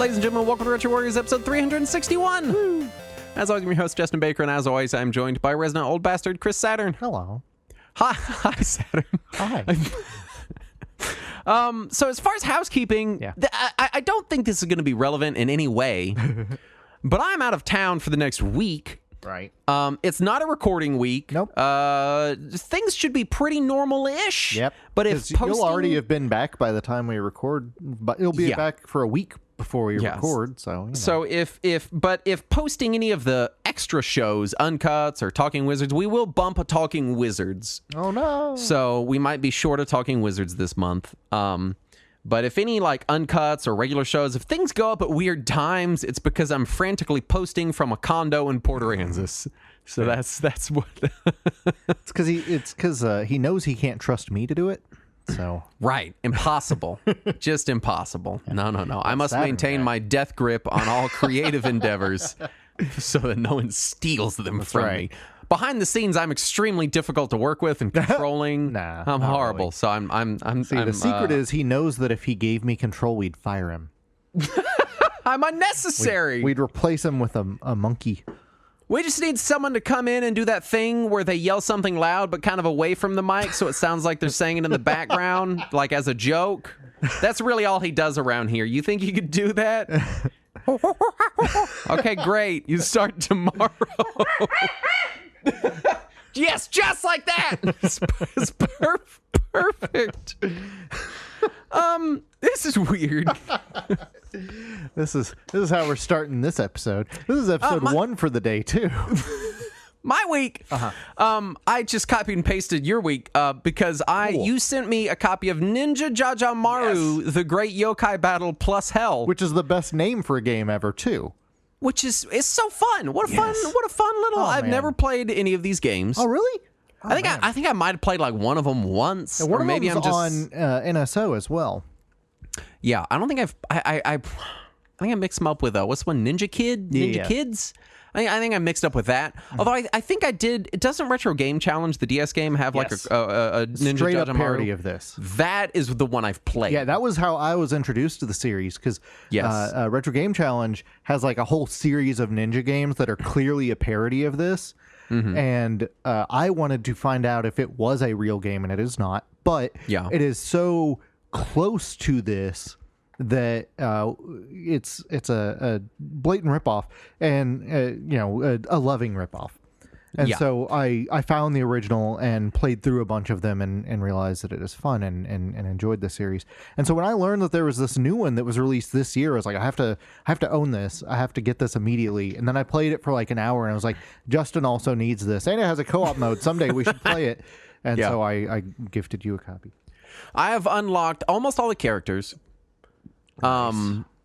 ladies and gentlemen, welcome to Retro Warriors episode 361. Woo. As always, I'm your host, Justin Baker, and as always, I'm joined by resident old bastard, Chris Saturn. Hello. Hi, Saturn. Hi. So as far as housekeeping, Yeah. I don't think this is going to be relevant in any way, but I'm out of town for the next week. Right. It's not a recording week. Nope. Things should be pretty normal-ish. Yep. But if 'Cause you'll already have been back by the time we record, but you'll be Yeah. back for a week before we Yes. record. So, you know. So if posting any of the extra shows, Uncuts or Talking Wizards, we will bump a Talking Wizards. Oh no. So we might be short of Talking Wizards this month. But if any like Uncuts or regular shows, if things go up at weird times, it's because I'm frantically posting from a condo in Port Aransas. So that's what. It's because he knows he can't trust me to do it. So Right. Impossible. Just impossible. No. I must Saturn maintain guy. my death grip on all creative endeavors so that no one steals them from right. me. Behind the scenes, I'm extremely difficult to work with and controlling. Nah, I'm not horrible. really. So I'm the secret is he knows that if he gave me control, we'd fire him. I'm unnecessary. We'd replace him with a monkey. We just need someone to come in and do that thing where they yell something loud but kind of away from the mic so it sounds like they're saying it in the background, like as a joke. That's really all he does around here. You think you could do that? Okay, great. You start tomorrow. Yes, just like that. It's perfect. This is weird. This is how we're starting this episode. This is episode 1 for the day too. My week, I just copied and pasted your week because you sent me a copy of Ninja Jajamaru, The Great Yokai Battle Plus Hell, Which is the best name for a game ever too. which is it's so fun. What a fun little. Oh, I've man. never played any of these games. Oh really? I think I might have played like one of them once, One or maybe of I'm them's just on NSO as well. Yeah, I don't think I think I mixed them up with what's one Ninja Kid, Ninja Yeah. Kids. I think I mixed up with that. Although I think I did. It doesn't Retro Game Challenge, the DS game, have like Yes. a Ninja Straight up Jajamaru? parody of this. That is the one I've played. Yeah, that was how I was introduced to the series because Yes. Retro Game Challenge has like a whole series of ninja games that are clearly a parody of this. Mm-hmm. And I wanted to find out if it was a real game, and it is not. But Yeah. it is so close to this that it's a blatant ripoff, and a loving ripoff. And Yeah. so I found the original and played through a bunch of them and realized that it is fun and enjoyed the series. And so when I learned that there was this new one that was released this year, I was like, I have to own this. I have to get this immediately. And then I played it for like an hour and I was like, Justin also needs this. And it has a co-op mode. Someday we should play it. And Yeah. so I gifted you a copy. I have unlocked almost all the characters.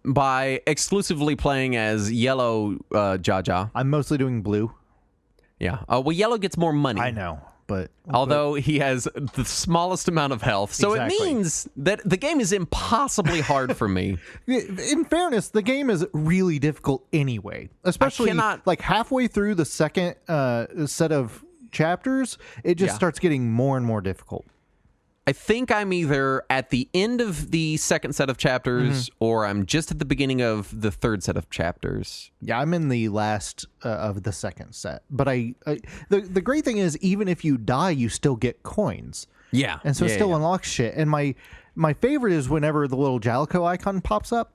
By exclusively playing as Yellow Jaja. I'm mostly doing blue. Yeah. Well, Yellow gets more money. I know, but Although he has the smallest amount of health. So Exactly. it means that the game is impossibly hard for me. in fairness, the game is really difficult anyway. Especially cannot- like halfway through the second set of chapters, it just Yeah. starts getting more and more difficult. I think I'm either at the end of the second set of chapters or I'm just at the beginning of the third set of chapters. Yeah, I'm in the last of the second set. But the great thing is, even if you die, you still get coins. Yeah. And so it still unlocks shit. And my favorite is whenever the little Jalico icon pops up.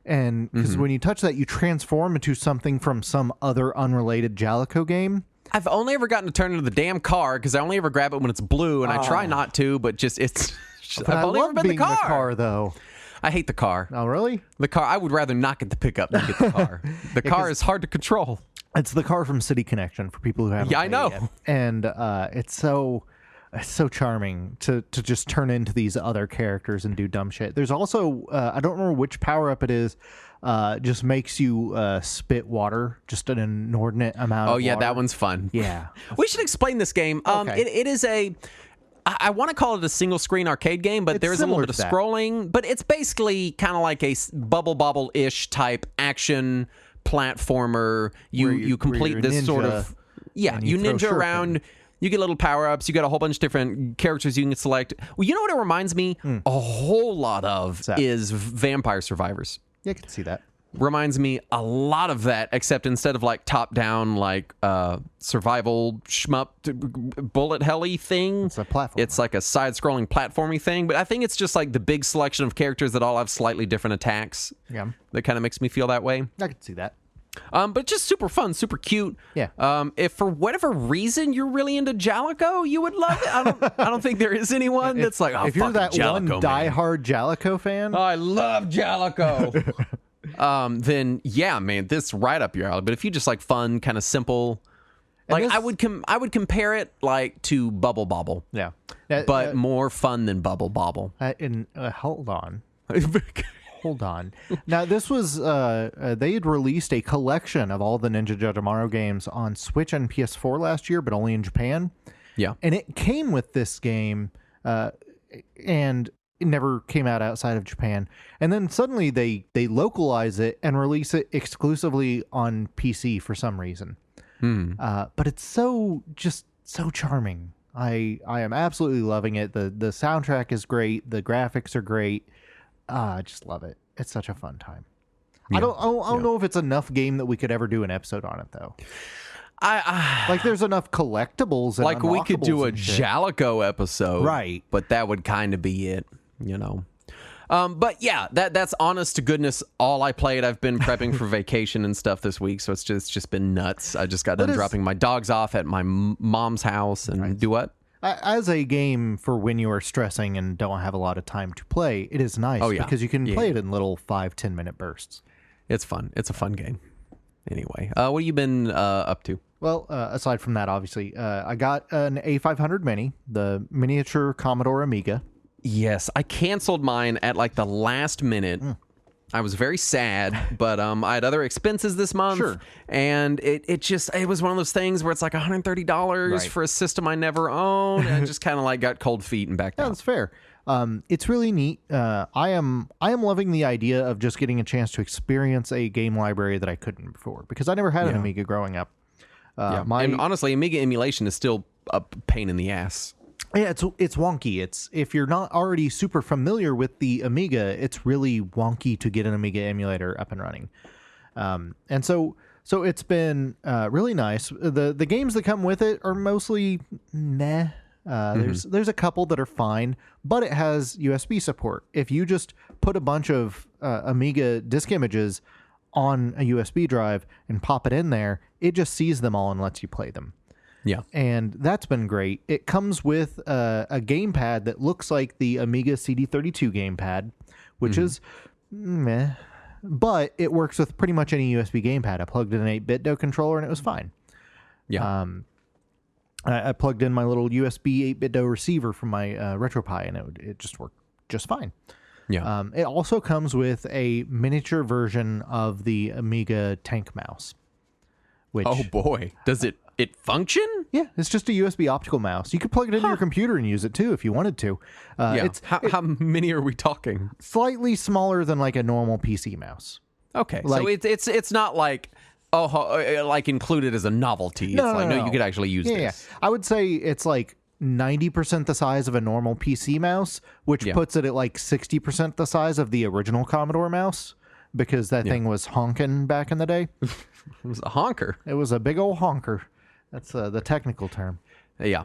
And because when you touch that, you transform into something from some other unrelated Jalico game. I've only ever gotten to turn into the damn car because I only ever grab it when it's blue, and I try not to, but just it's. But I've I only love ever been being the car. though. I hate the car. Oh, really? The car. I would rather not get the pickup than get the car. The car is hard to control. It's the car from City Connection for people who haven't. Yeah, I played know. it yet. And it's so charming to just turn into these other characters and do dumb shit. There's also I don't remember which power up it is. Just makes you spit water, just an inordinate amount. Oh of yeah, water. that one's fun. Yeah. We should explain this game. Okay. It is a. I want to call it a single screen arcade game, but It's there is a little similar bit of to that. scrolling. But it's basically kind of like a bubble bobble ish type action platformer. You complete you're a this sort ninja of and you you throw ninja shuriken. around. You get little power ups. You got a whole bunch of different characters you can select. Well, you know what it reminds me a whole lot of that? is Vampire Survivors. Yeah, I can see that. reminds me a lot of that, except instead of like top down, like survival shmup bullet helly thing, It's a platform. it's like a side scrolling platformy thing. But I think it's just like the big selection of characters that all have slightly different attacks. Yeah. That kind of makes me feel that way. I could see that. But just super fun, super cute. Yeah. If for whatever reason you're really into Jalico, you would love it. I don't think there is anyone that's like, oh, if you're fucking that Jalico, one man. diehard Jalico fan, Oh, I love Jalico. Then yeah, man, this right up your alley. But if you just like fun, kind of simple, like this- I would compare it like to Bubble Bobble, yeah. but more fun than Bubble Bobble. Hold on. Hold on. Now, this was, they had released a collection of all the Ninja Jojimaro games on Switch and PS4 last year, but only in Japan. Yeah. And it came with this game, and it never came out outside of Japan. And then suddenly they localize it and release it exclusively on PC for some reason. But it's so charming. I am absolutely loving it. The soundtrack is great. The graphics are great. I just love it. It's such a fun time. I don't know if it's enough game that we could ever do an episode on it though. Like there's enough collectibles and Like we could do a unlockables and shit. Jalico episode, Right. But that would kind of be it, you know. But yeah, that's honest to goodness all I played. I've been prepping for vacation and stuff this week, so it's just been nuts. I just got done dropping my dogs off at my mom's house and do what? As a game for when you are stressing and don't have a lot of time to play, it is nice because you can play it in little 5-10 minute bursts. It's fun. It's a fun game. Anyway, what have you been up to? Well, aside from that, obviously, I got an A500 Mini, the miniature Commodore Amiga. Yes, I canceled mine at like the last minute. I was very sad, but I had other expenses this month. Sure. And it was one of those things where it's like $130 Right. for a system I never owned. And I just kind of like got cold feet and backed Yeah, out. that's fair. It's really neat. I am loving the idea of just getting a chance to experience a game library that I couldn't before because I never had an Amiga growing up. And honestly, Amiga emulation is still a pain in the ass. Yeah, it's wonky. It's if you're not already super familiar with the Amiga, it's really wonky to get an Amiga emulator up and running. And so it's been really nice. The games that come with it are mostly meh. There's a couple that are fine, but it has USB support. If you just put a bunch of Amiga disk images on a USB drive and pop it in there, it just sees them all and lets you play them. Yeah. And that's been great. It comes with a gamepad that looks like the Amiga CD32 gamepad, which is meh, but it works with pretty much any USB gamepad. I plugged in an 8-bit controller and it was fine. Yeah. I plugged in my little USB 8-bit receiver from my RetroPie and it just worked just fine. Yeah. It also comes with a miniature version of the Amiga Tank Mouse. Which, oh boy, does it function? yeah, it's just a USB optical mouse. You could plug it into your computer and use it too if you wanted to. Yeah. It's How many are we talking? slightly smaller than like a normal PC mouse. Okay, so Like- it's not like like included as a novelty. It's like no, you could actually use Yeah, this. I would say it's like 90% the size of a normal PC mouse, which puts it at like 60% the size of the original Commodore mouse because that thing was honking back in the day. It was a honker. It was a big old honker. That's the technical term. Yeah.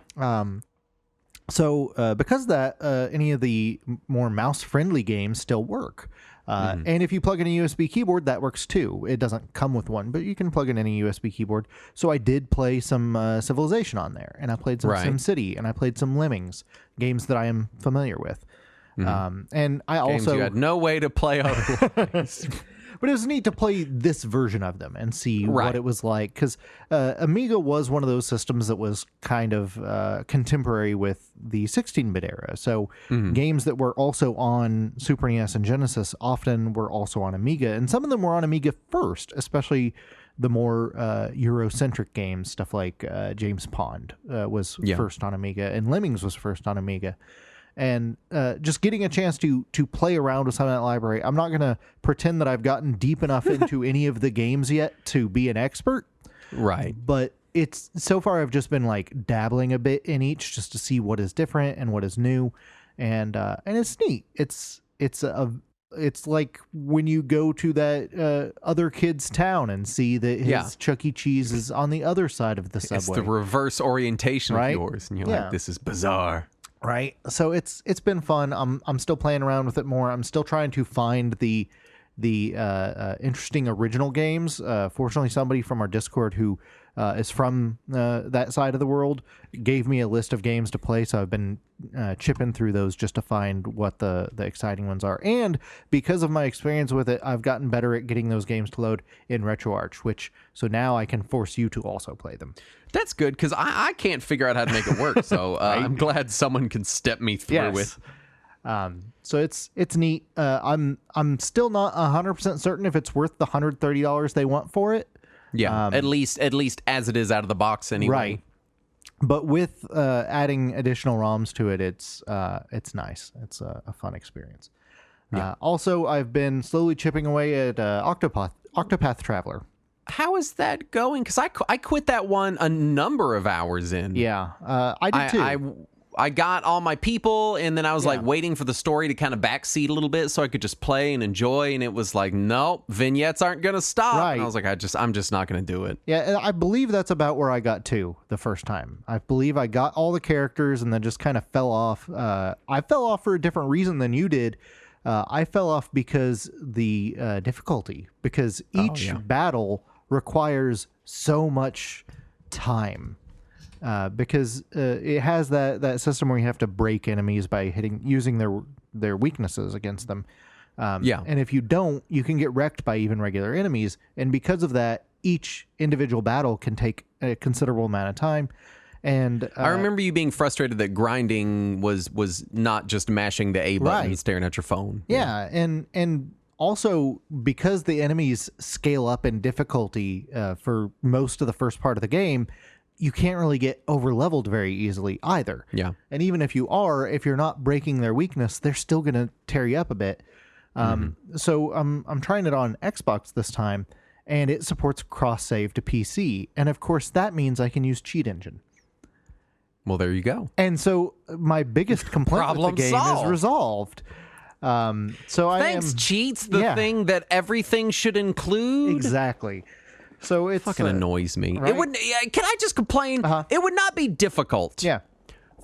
So because of that, any of the more mouse-friendly games still work. And if you plug in a USB keyboard, that works too. It doesn't come with one, but you can plug in any USB keyboard. So I did play some Civilization on there, and I played some Right. SimCity, and I played some Lemmings, games that I am familiar with. And I Games also... you had no way to play otherwise. But it was neat to play this version of them and see Right. what it was like. Because Amiga was one of those systems that was kind of contemporary with the 16-bit era. So games that were also on Super NES and Genesis often were also on Amiga. And some of them were on Amiga first, especially the more Eurocentric games. Stuff like James Pond was first on Amiga, and Lemmings was first on Amiga. And just getting a chance to play around with some of that library. I'm not going to pretend that I've gotten deep enough into any of the games yet to be an expert, Right. but it's so far I've just been like dabbling a bit in each just to see what is different and what is new, and it's neat. It's a it's like when you go to that other kid's town and see that his Chuck E. Cheese is on the other side of the subway. It's the reverse orientation of yours, and you're like, this is bizarre. Right. So it's been fun. I'm still playing around with it more. I'm still trying to find the interesting original games. Fortunately, somebody from our Discord who is from that side of the world gave me a list of games to play. So I've been chipping through those just to find what the exciting ones are. And because of my experience with it, I've gotten better at getting those games to load in RetroArch, so now I can force you to also play them. That's good, because I can't figure out how to make it work. So I'm glad someone can step me through it. So it's neat. I'm still not 100% certain if it's worth the $130 they want for it. Yeah, at least as it is out of the box anyway. Right. But with adding additional ROMs to it, it's nice. It's a fun experience. Yeah. Also, I've been slowly chipping away at Octopath Traveler. How is that going? Because I quit that one a number of hours in. Yeah, I did too. I got all my people, and then I was like waiting for the story to kind of backseat a little bit so I could just play and enjoy. And it was like, nope, vignettes aren't going to stop. Right. And I was like, I'm just not going to do it. Yeah, and I believe that's about where I got to the first time. I believe I got all the characters and then just kind of fell off. I fell off for a different reason than you did. I fell off because the difficulty, because each battle requires so much time. Because it has that system where you have to break enemies by using their weaknesses against them. And if you don't, you can get wrecked by even regular enemies. And because of that, each individual battle can take a considerable amount of time. And I remember you being frustrated that grinding was not just mashing the A button and staring at your phone. Yeah, and also because the enemies scale up in difficulty for most of the first part of the game, you can't really get over-leveled very easily either. Yeah. And even if you're not breaking their weakness, they're still going to tear you up a bit. So I'm trying it on Xbox this time, and it supports cross-save to PC. And of course, that means I can use Cheat Engine. Well, there you go. And so my biggest complaint with the game is resolved. Thanks, cheats, the thing that everything should include. Exactly. So it fucking annoys me. Right? It would. Can I just complain? It would not be difficult.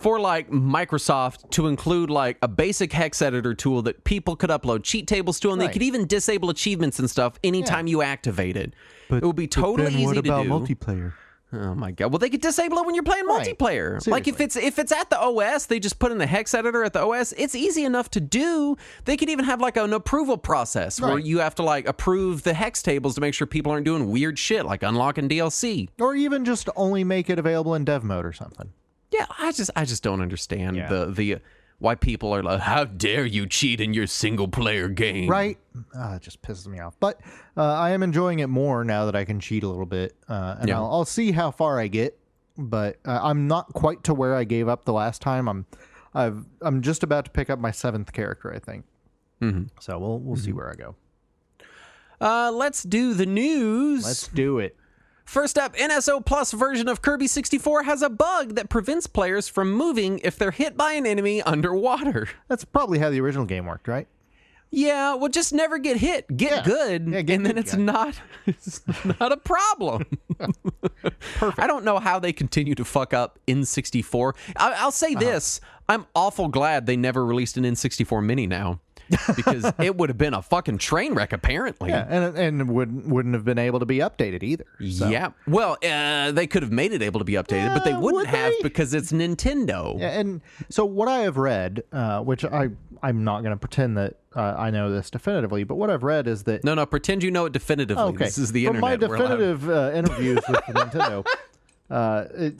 For like Microsoft to include like a basic hex editor tool that people could upload cheat tables to, and they could even disable achievements and stuff anytime you activate it. It would be totally easy to do. What about multiplayer? Oh my god! Well, they could disable it when you're playing multiplayer. Seriously. Like if it's at the OS, they just put in the hex editor at the OS. It's easy enough to do. They could even have like an approval process where you have to like approve the hex tables to make sure people aren't doing weird shit like unlocking DLC, or even just only make it available in dev mode or something. Yeah, I just don't understand the why people are like, how dare you cheat in your single player game? Right. It just pisses me off. But I am enjoying it more now that I can cheat a little bit. And I'll see how far I get. But I'm not quite to where I gave up the last time. I'm just about to pick up my 7th character, I think. So we'll see where I go. Let's do the news. Let's do it. First up, NSO Plus version of Kirby 64 has a bug that prevents players from moving if they're hit by an enemy underwater. That's probably how the original game worked, right? Yeah, well, just never get hit. Get good, and then it's not a problem. Perfect. I don't know how they continue to fuck up N64. I'll say this. I'm awful glad they never released an N64 Mini now. Because it would have been a fucking train wreck, apparently. Yeah, and wouldn't have been able to be updated either. So. Yeah. Well, they could have made it able to be updated, but they wouldn't have because it's Nintendo. Yeah, and so what I have read, which I'm not going to pretend that I know this definitively, but what I've read is that... No, pretend you know it definitively. Okay. This is the From internet. From my definitive interviews with Nintendo...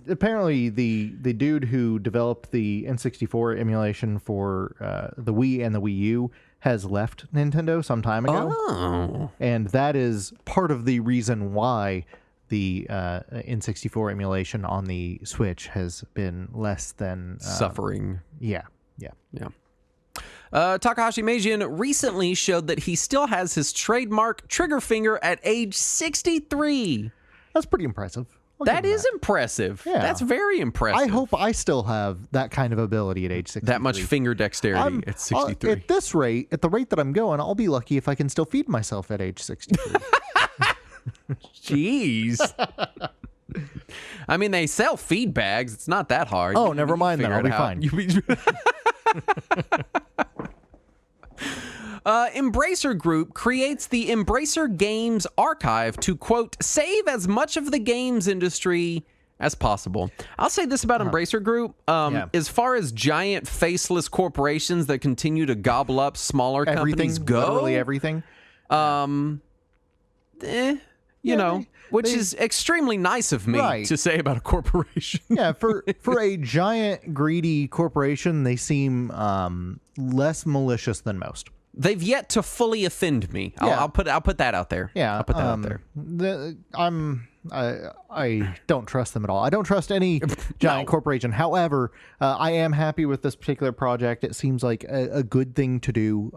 apparently the dude who developed the N64 emulation for the Wii and the Wii U has left Nintendo some time ago. And that is part of the reason why the N64 emulation on the Switch has been less than suffering. Yeah. Takahashi Meijin recently showed that he still has his trademark trigger finger at age 63. That's pretty impressive. That is impressive. Yeah. That's very impressive. I hope I still have that kind of ability at age 63. that much finger dexterity at 63. At this rate, at the rate that I'm going, I'll be lucky if I can still feed myself at age 63. Jeez. I mean, they sell feed bags. It's not that hard. Oh, never mind then. I'll be fine. Embracer Group creates the Embracer Games Archive to, quote, save as much of the games industry as possible. I'll say this about Embracer Group. As far as giant faceless corporations that continue to gobble up smaller companies go. Literally everything. You know, which is extremely nice of me to say about a corporation. Yeah, for a giant greedy corporation, they seem less malicious than most. They've yet to fully offend me. Yeah. I'll put that out there. Yeah, I'll put that out there. I don't trust them at all. I don't trust any giant corporation. However, I am happy with this particular project. It seems like a good thing to do.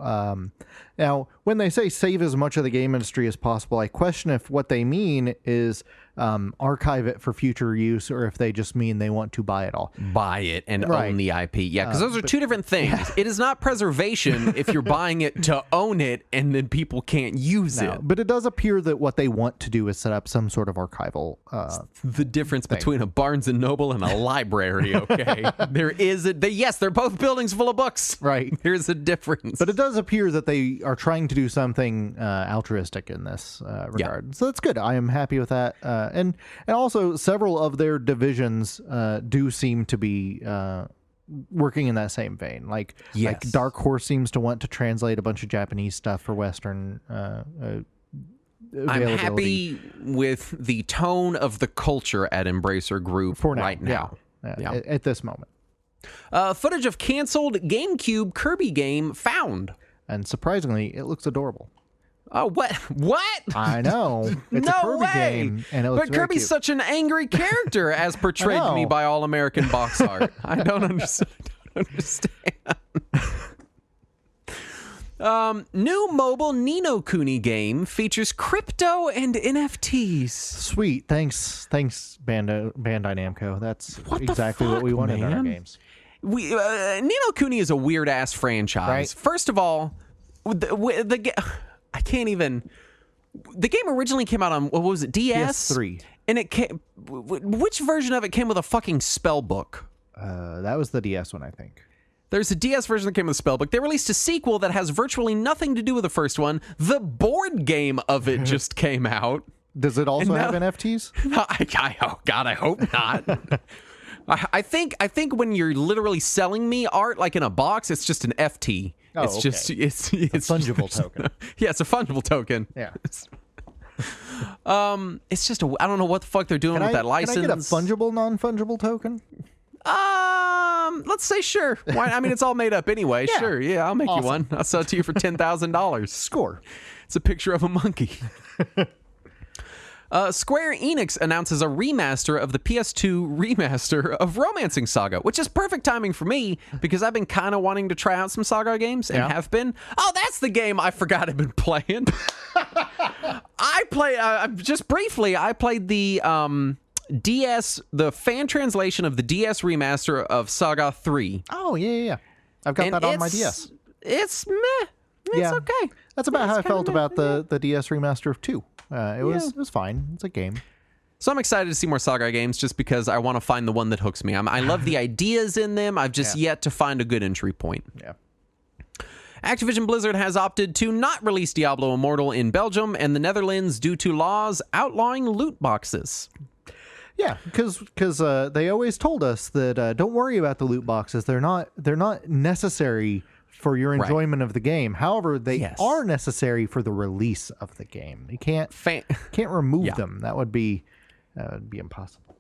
Now, when they say save as much of the game industry as possible, I question if what they mean is archive it for future use, or if they just mean they want to buy it all. Buy it and own the IP. Yeah, because those are two different things. Yeah. It is not preservation if you're buying it to own it and then people can't use it. But it does appear that what they want to do is set up some sort of archival the difference between a Barnes and Noble and a library, okay? Yes, they're both buildings full of books. Right. There's a difference. But it does appear that they are trying to do something altruistic in this regard. Yeah. So that's good. I am happy with that. And also several of their divisions do seem to be working in that same vein. Like Dark Horse seems to want to translate a bunch of Japanese stuff for Western I'm happy with the tone of the culture at Embracer Group for now. Yeah. At this moment. Footage of canceled GameCube Kirby game found. And surprisingly, it looks adorable. Oh, what? What? I know. It's a Kirby game, and it looks But Kirby's cute. such an angry character, as portrayed to me by All American Box Art. I don't understand. New mobile Ni no Kuni game features crypto and NFTs. Sweet. Thanks, Bandai Namco. That's exactly what we wanted in our games. Ni no Kuni is a weird-ass franchise. Right? First of all, I can't even... The game originally came out on, what was it, DS? PS3. And it came... Which version of it came with a fucking spell book? That was the DS one, I think. There's a DS version that came with a spell book. They released a sequel that has virtually nothing to do with the first one. The board game of it just came out. Does it also have NFTs? Oh God, I hope not. I think when you're literally selling me art like in a box, it's just an FT. Oh, it's just it's a fungible token. Yeah, it's a fungible token. Yeah. It's just I don't know what the fuck they're doing with that license. Can I get a fungible, non-fungible token? Let's say sure. Why? I mean, it's all made up anyway. Yeah. Sure, yeah, I'll make you one. I'll sell it to you for $10,000. Score. It's a picture of a monkey. Square Enix announces a remaster of the PS2 remaster of Romancing Saga, which is perfect timing for me because I've been kind of wanting to try out some Saga games and have been. Oh, that's the game I forgot I've been playing. I played the DS, the fan translation of the DS remaster of Saga 3. Oh, yeah. I've got that on my DS. It's meh. It's okay. That's about how I felt about the DS remaster of 2. It was fine. It's a game. So I'm excited to see more Saga games just because I want to find the one that hooks me. I love the ideas in them. I've just yet to find a good entry point. Yeah. Activision Blizzard has opted to not release Diablo Immortal in Belgium and the Netherlands due to laws outlawing loot boxes. Yeah, because they always told us that don't worry about the loot boxes. They're not necessary for your enjoyment of the game. However, they are necessary for the release of the game. You can't remove them. That would be impossible.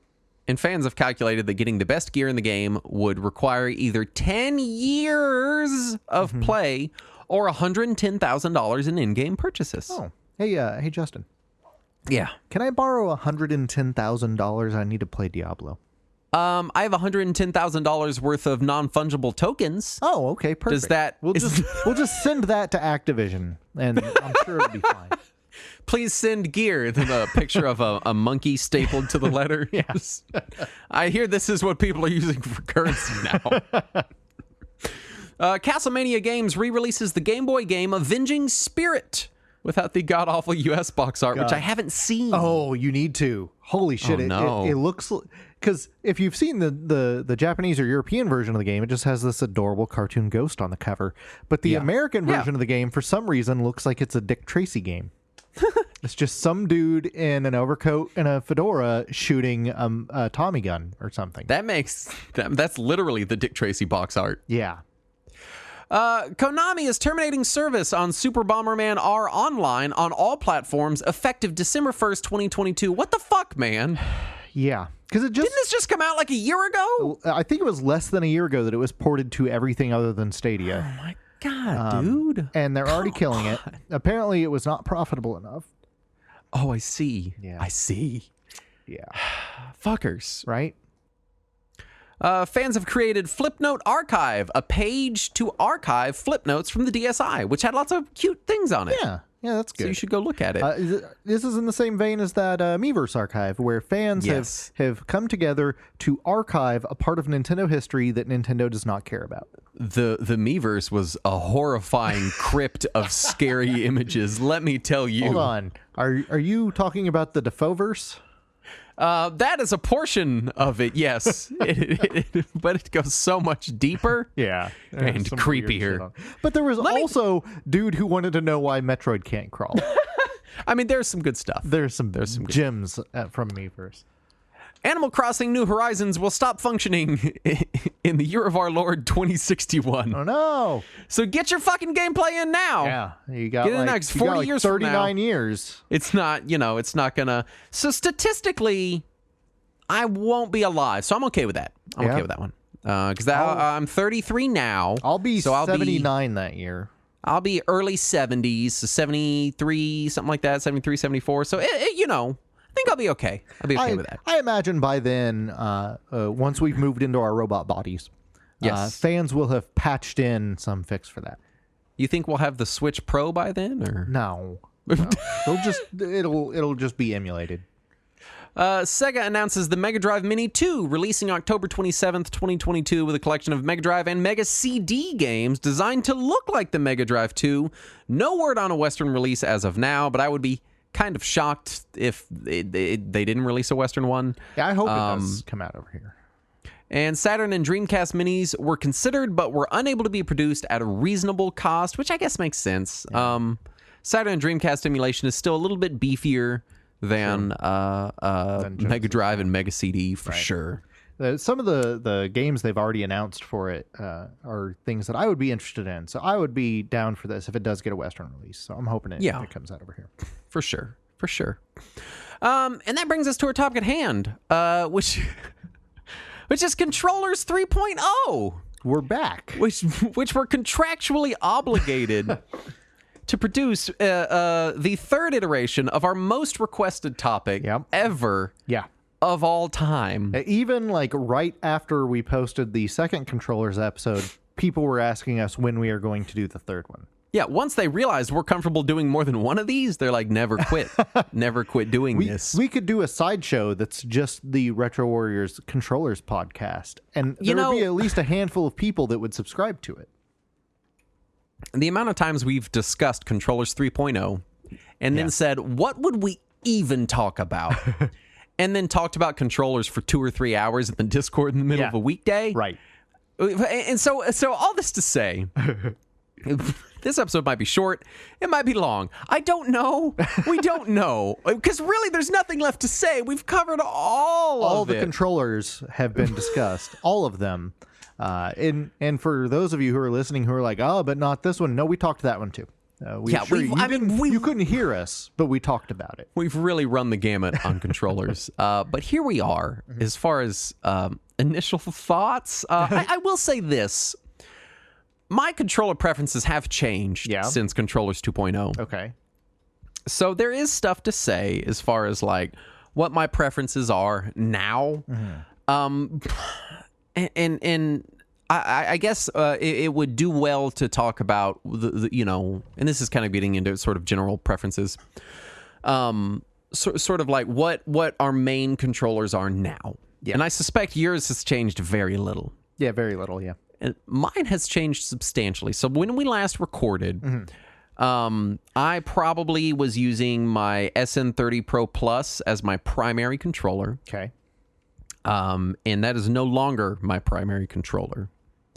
And fans have calculated that getting the best gear in the game would require either 10 years of play or $110,000 in in-game purchases. Oh, hey, Justin. Yeah. Can I borrow $110,000? I need to play Diablo. I have $110,000 worth of non-fungible tokens. Oh, okay, perfect. Does that... We'll just send that to Activision, and I'm sure it'll be fine. Please send gear. Then a picture of a monkey stapled to the letter. Yes. I hear this is what people are using for currency now. Castlemania Games re-releases the Game Boy game Avenging Spirit without the god-awful US box art, which I haven't seen. Oh, you need to. Holy shit. Oh, no. It looks... Because if you've seen the Japanese or European version of the game, it just has this adorable cartoon ghost on the cover. But the American version of the game, for some reason, looks like it's a Dick Tracy game. It's just some dude in an overcoat and a fedora shooting a Tommy gun or something. That's literally the Dick Tracy box art. Yeah. Konami is terminating service on Super Bomberman R Online on all platforms effective December 1st, 2022. What the fuck, man? Yeah. Because it just... Didn't this just come out like a year ago? I think it was less than a year ago that it was ported to everything other than Stadia. Oh my god, dude. And they're already killing it. Apparently, it was not profitable enough. Oh, I see. Yeah. I see. Yeah. Fuckers. Right? Fans have created Flipnote Archive, a page to archive flip notes from the DSi, which had lots of cute things on it. Yeah, that's good. So you should go look at it. This is in the same vein as that Miiverse archive, where fans have come together to archive a part of Nintendo history that Nintendo does not care about. The Miiverse was a horrifying crypt of scary images, let me tell you. Hold on. Are you talking about the Defoeverse? That is a portion of it, yes. But it goes so much deeper. Yeah. And creepier. But there was also dude who wanted to know why Metroid can't crawl. I mean, there's some good stuff. There's some gems from Miiverse. Animal Crossing New Horizons will stop functioning in the year of our Lord 2061. Oh no! So get your fucking gameplay in now. Yeah, you got get in the next 40 years 39 years. It's not, it's not gonna. So statistically, I won't be alive. So I'm okay with that. I'm okay with that one. Because I'm 33 now. I'll be 79 that year. I'll be early 70s, so 73, something like that, 73, 74. So, I think I'll be okay. I'll be okay with that. I imagine by then, once we've moved into our robot bodies, fans will have patched in some fix for that. You think we'll have the Switch Pro by then, or no? It'll just be emulated. Sega announces the Mega Drive Mini 2 releasing October 27th, 2022 with a collection of Mega Drive and Mega CD games designed to look like the Mega Drive 2. No word on a Western release as of now, but I would be kind of shocked if they didn't release a Western one. Yeah, I hope it does come out over here. And Saturn and Dreamcast minis were considered but were unable to be produced at a reasonable cost, which I guess makes sense. Yeah. Saturn and Dreamcast emulation is still a little bit beefier than Mega Drive and Mega CD for sure. Some of the games they've already announced for it are things that I would be interested in. So I would be down for this if it does get a Western release. So I'm hoping it comes out over here. For sure. And that brings us to our topic at hand, which is Controllers 3.0. We're back. Which were contractually obligated to produce the third iteration of our most requested topic ever. Yeah. Of all time. Even like right after we posted the second Controllers episode, people were asking us when we are going to do the third one. Yeah, once they realized we're comfortable doing more than one of these, they're like, never quit. Never quit doing this. We could do a sideshow that's just the Retro Warriors Controllers podcast. And there would be at least a handful of people that would subscribe to it. The amount of times we've discussed Controllers 3.0 and then said, what would we even talk about? And then talked about controllers for 2 or 3 hours in the Discord in the middle of a weekday. Right. And so all this to say, this episode might be short. It might be long. I don't know. We don't know. Because really, there's nothing left to say. We've covered all of the controllers have been discussed. All of them. And for those of you who are listening who are like, oh, but not this one. No, we talked that one too. You couldn't hear us, but we talked about it. We've really run the gamut on controllers. But here we are, as far as initial thoughts. I will say this. My controller preferences have changed since Controllers 2.0. Okay. So there is stuff to say as far as like what my preferences are now. And I guess it would do well to talk about and this is kind of getting into sort of general preferences. Sort of like what our main controllers are now. Yeah. And I suspect yours has changed very little. Yeah, very little, yeah. And mine has changed substantially. So when we last recorded, I probably was using my SN30 Pro Plus as my primary controller. Okay. And that is no longer my primary controller.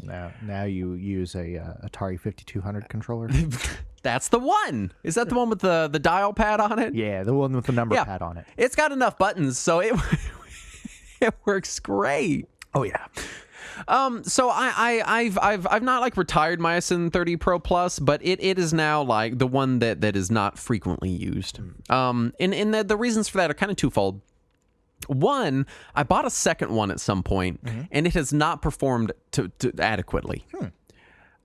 Now you use a Atari 5200 controller? That's the one. Is that the one with the dial pad on it? Yeah, the one with the number pad on it. It's got enough buttons, so it works great. Oh yeah. So I've not like retired my SN30 Pro Plus, but it is now like the one that is not frequently used. And the reasons for that are kind of twofold. One, I bought a second one at some point, and it has not performed to adequately.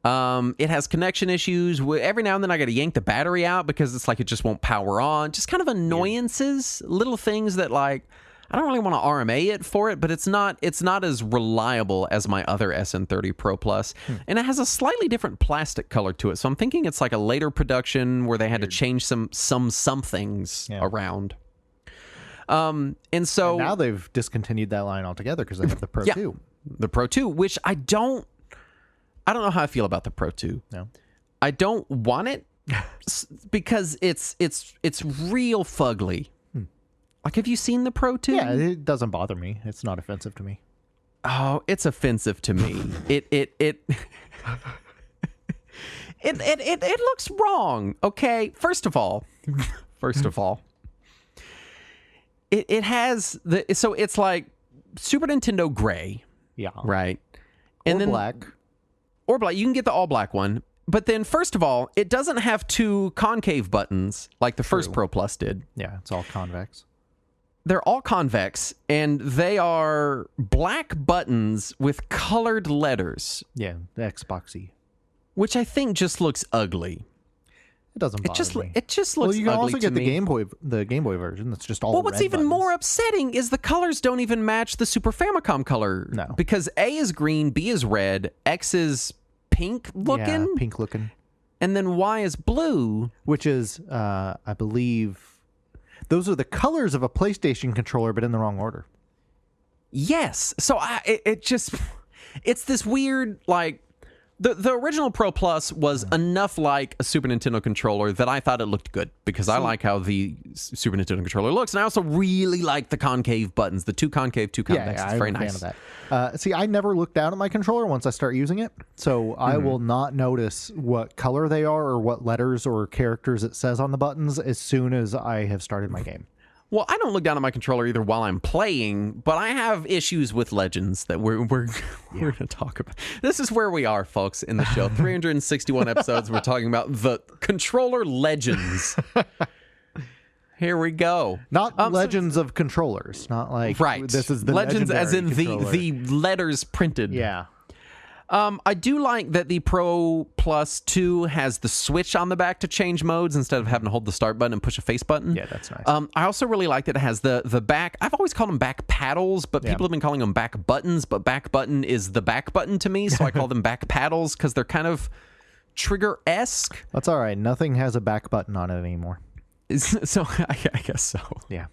It has connection issues. Every now and then I got to yank the battery out because it's like it just won't power on. Just kind of annoyances, little things that like I don't really want to RMA it for it, but it's not as reliable as my other SN30 Pro Plus, and it has a slightly different plastic color to it. So I'm thinking it's like a later production where they had to change some things around. And now they've discontinued that line altogether because they have the Pro 2. The Pro 2, which I don't know how I feel about the Pro 2. No. I don't want it because it's real fugly. Like, have you seen the Pro 2? Yeah, it doesn't bother me. It's not offensive to me. Oh, it's offensive to me. It looks wrong. Okay, first of all, it has so it's like Super Nintendo gray. Yeah. Right. And then black. Or black. You can get the all black one. But then, first of all, it doesn't have two concave buttons like the first Pro Plus did. Yeah, it's all convex. They're all convex, and they are black buttons with colored letters. Yeah, the Xboxy. Which I think just looks ugly. It doesn't bother me. It just looks ugly. Well, you can also get the Game Boy version. That's just all Well, what's red even buttons. more upsetting is the colors don't even match the Super Famicom color. No. Because A is green, B is red, X is pink looking. Yeah, pink looking. And then Y is blue. Which is, I believe, those are the colors of a PlayStation controller, but in the wrong order. Yes. So it's this weird, like, the original Pro Plus was enough like a Super Nintendo controller that I thought it looked good because I like how the Super Nintendo controller looks, and I also really like the concave buttons, the two concave, two convex. It's very nice. Fan of that. See, I never look down at my controller once I start using it, so I will not notice what color they are or what letters or characters it says on the buttons as soon as I have started my game. Well, I don't look down at my controller either while I'm playing, but I have issues with Legends that we're going to talk about. This is where we are, folks, in the show. 361 episodes, we're talking about the controller Legends. Here we go. Not Legends of controllers, not like this is the Legends as in controller. the letters printed. Yeah. I do like that the Pro Plus 2 has the switch on the back to change modes instead of having to hold the start button and push a face button. Yeah, that's nice. I also really like that it has the back. I've always called them back paddles, but people have been calling them back buttons. But back button is the back button to me, so I call them back paddles because they're kind of trigger-esque. That's all right. Nothing has a back button on it anymore. So I guess so. Yeah.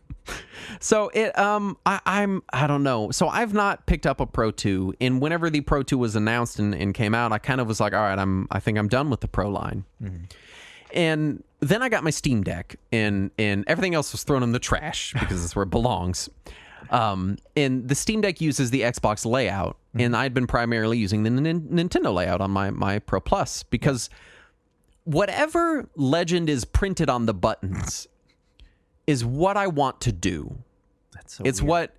So it I don't know. So I've not picked up a Pro 2, and whenever the Pro 2 was announced and came out, I kind of was like, all right, I think I'm done with the Pro line. And then I got my Steam Deck, and everything else was thrown in the trash because that's where it belongs. And the Steam Deck uses the Xbox layout, and I'd been primarily using the Nintendo layout on my Pro Plus because whatever legend is printed on the buttons is what I want to do. That's so it's weird.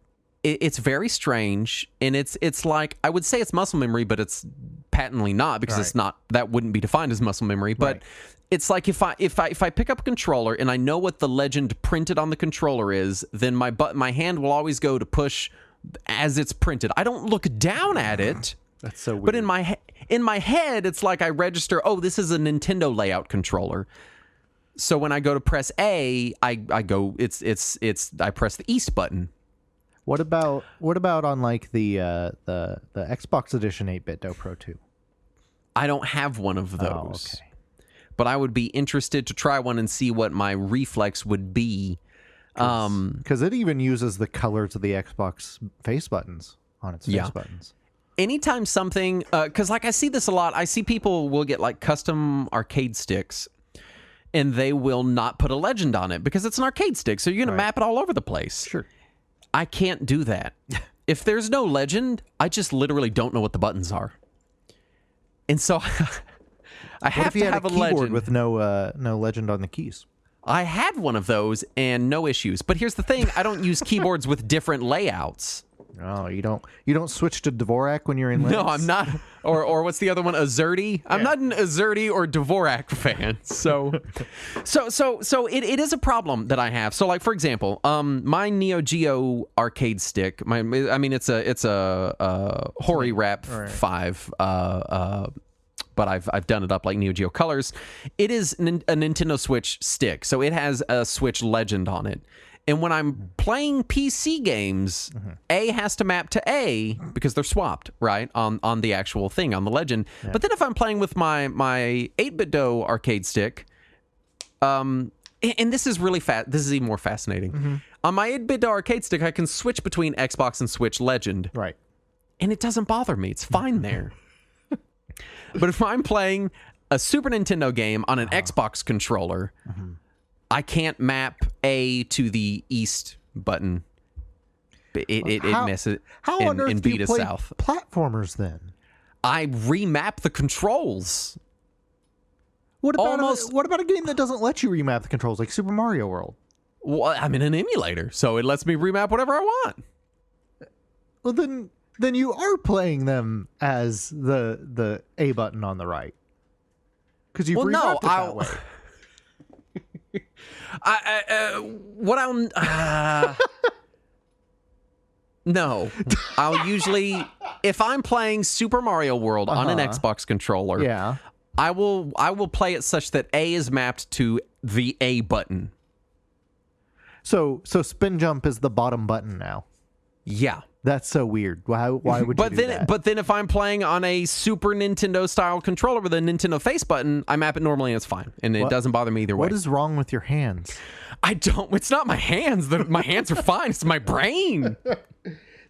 It's very strange, and it's like, I would say it's muscle memory, but it's patently not because it's not, that wouldn't be defined as muscle memory. But it's like if I pick up a controller and I know what the legend printed on the controller is, then my hand will always go to push as it's printed. I don't look down at it. That's so weird. But in my head, it's like I register, oh, this is a Nintendo layout controller. So when I go to press A, I press the East button. What about on like the Xbox Edition 8-bit Pro 2? I don't have one of those. Oh, okay. But I would be interested to try one and see what my reflex would be. Because it even uses the colors of the Xbox face buttons on its face buttons. Anytime something, because like I see this a lot, I see people will get like custom arcade sticks and they will not put a legend on it because it's an arcade stick. So you're going to map it all over the place. Sure. I can't do that. If there's no legend, I just literally don't know what the buttons are. And so I have to have a keyboard legend with no legend on the keys. I had one of those and no issues. But here's the thing, I don't use keyboards with different layouts. Oh, you don't switch to Dvorak when you're in Linux? No, I'm not. Or what's the other one? Azerty? I'm not an Azerty or Dvorak fan. So it is a problem that I have. So like for example, my Neo Geo arcade stick, it's a Hori Rap 5 but I've done it up like Neo Geo Colors. It is a Nintendo Switch stick, so it has a Switch legend on it. And when I'm playing PC games, A has to map to A because they're swapped, right, on the actual thing, on the legend. Yeah. But then if I'm playing with my 8BitDo arcade stick, and this is really this is even more fascinating. On my 8BitDo arcade stick, I can switch between Xbox and Switch legend. Right. And it doesn't bother me. It's fine there. But if I'm playing a Super Nintendo game on an Xbox controller, I can't map A to the east button. It misses. How on earth do you play south platformers then? I remap the controls. What about a game that doesn't let you remap the controls, like Super Mario World? Well, I'm in an emulator, so it lets me remap whatever I want. Well, then you are playing them as the A button on the right. Because you've remapped it that way. No, I'll usually, if I'm playing Super Mario World on an Xbox controller, I will play it such that A is mapped to the A button. So spin jump is the bottom button now. Yeah. That's so weird. Why would you do that? But then if I'm playing on a Super Nintendo style controller with a Nintendo face button, I map it normally and it's fine. And it doesn't bother me either way. What is wrong with your hands? It's not my hands. My hands are fine. It's my brain.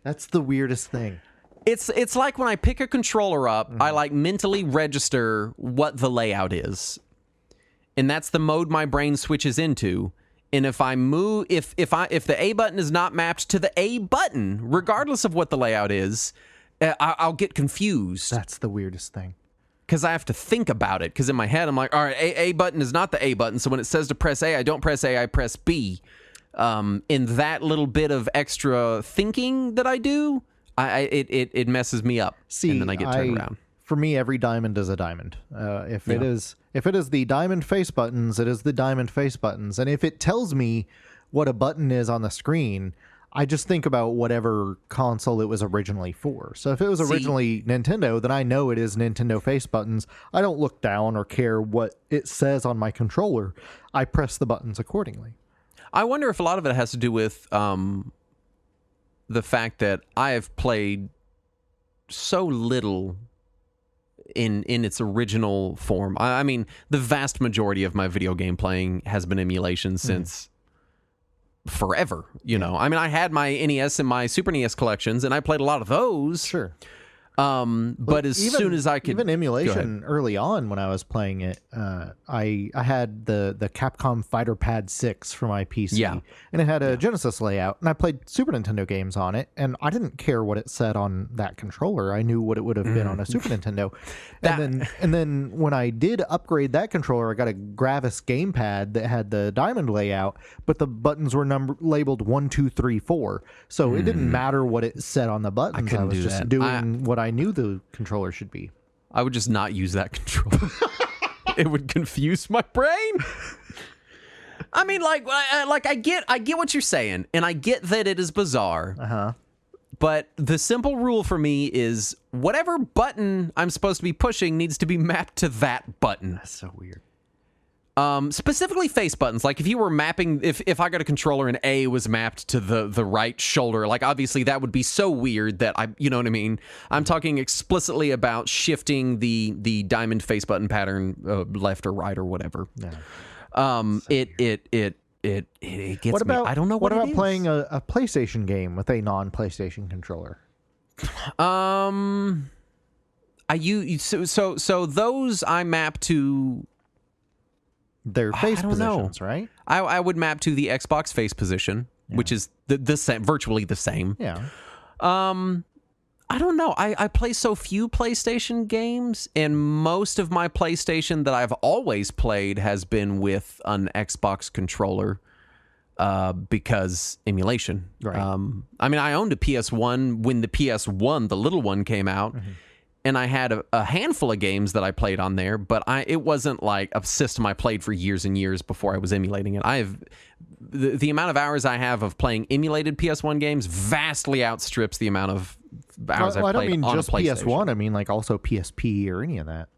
That's the weirdest thing. It's like when I pick a controller up, I like mentally register what the layout is. And that's the mode my brain switches into. And if I move, if the A button is not mapped to the A button, regardless of what the layout is, I'll get confused. That's the weirdest thing. Because I have to think about it. Because in my head, I'm like, all right, A button is not the A button. So when it says to press A, I don't press A, I press B. In that little bit of extra thinking that I do, it messes me up. See, and then I get turned around. For me, every diamond is a diamond. If it is the diamond face buttons, it is the diamond face buttons. And if it tells me what a button is on the screen, I just think about whatever console it was originally for. So if it was originally Nintendo, then I know it is Nintendo face buttons. I don't look down or care what it says on my controller. I press the buttons accordingly. I wonder if a lot of it has to do with the fact that I have played so little in its original form. I mean, the vast majority of my video game playing has been emulation since forever, you know. I mean, I had my NES and my Super NES collections, and I played a lot of those. Sure. But as soon as I could... Even emulation early on when I was playing it, I had the Capcom Fighter Pad 6 for my PC. Yeah. And it had a Genesis layout, and I played Super Nintendo games on it, and I didn't care what it said on that controller. I knew what it would have been on a Super Nintendo. And then when I did upgrade that controller, I got a Gravis gamepad that had the diamond layout, but the buttons were labeled 1, 2, 3, 4. So it didn't matter what it said on the buttons. I was just doing what I knew the controller should be. I would just not use that controller. It would confuse my brain. I mean, I get what you're saying, and I get that it is bizarre. But the simple rule for me is whatever button I'm supposed to be pushing needs to be mapped to that button. That's so weird. Specifically face buttons. Like if you were mapping, if I got a controller and A was mapped to the right shoulder, like obviously that would be so weird that you know what I mean? I'm talking explicitly about shifting the diamond face button pattern left or right or whatever. Yeah. It gets What about me. I don't know what about it is. playing a PlayStation game with a non-PlayStation controller? So those I map to. Their face I don't know. positions, right? I would map to the Xbox face position, which is the same, virtually the same. Yeah. I don't know. I play so few PlayStation games, and most of my PlayStation that I've always played has been with an Xbox controller because emulation. Right. I mean, I owned a PS1 when the PS1, the little one, came out. Mm-hmm. And I had a handful of games that I played on there, but it wasn't like a system I played for years and years before I was emulating it. I have the amount of hours I have of playing emulated PS1 games vastly outstrips the amount of hours I've played on a PlayStation. I don't mean just PS1. I mean like also PSP or any of that.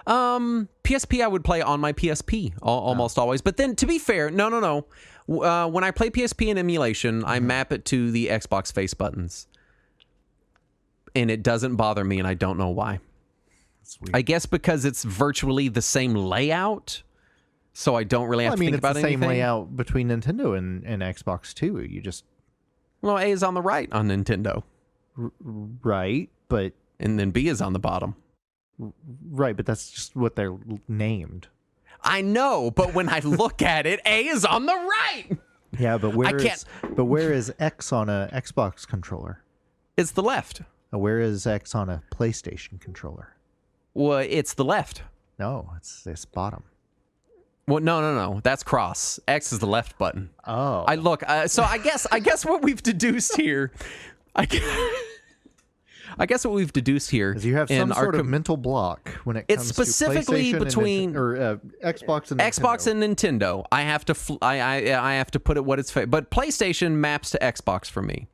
PSP I would play on my PSP almost always. But then to be fair, no. When I play PSP in emulation, I map it to the Xbox face buttons. And it doesn't bother me, and I don't know why. Sweet. I guess because it's virtually the same layout, so I don't really have to think about anything. It's the same layout between Nintendo and Xbox too. You just A is on the right on Nintendo, right, but and then B is on the bottom. Right, but that's just what they're named. I know, but when I look at it, A is on the right. Yeah, but where is X on a Xbox controller? It's the left. Where is X on a PlayStation controller? Well, it's the left. No, it's bottom. Well, no. That's cross. X is the left button. Oh. So I guess what we've deduced here, I guess what we've deduced here is you have some sort of mental block when it comes it's specifically to between Xbox and Xbox and Nintendo. I have to I have to put it what it's but PlayStation maps to Xbox for me.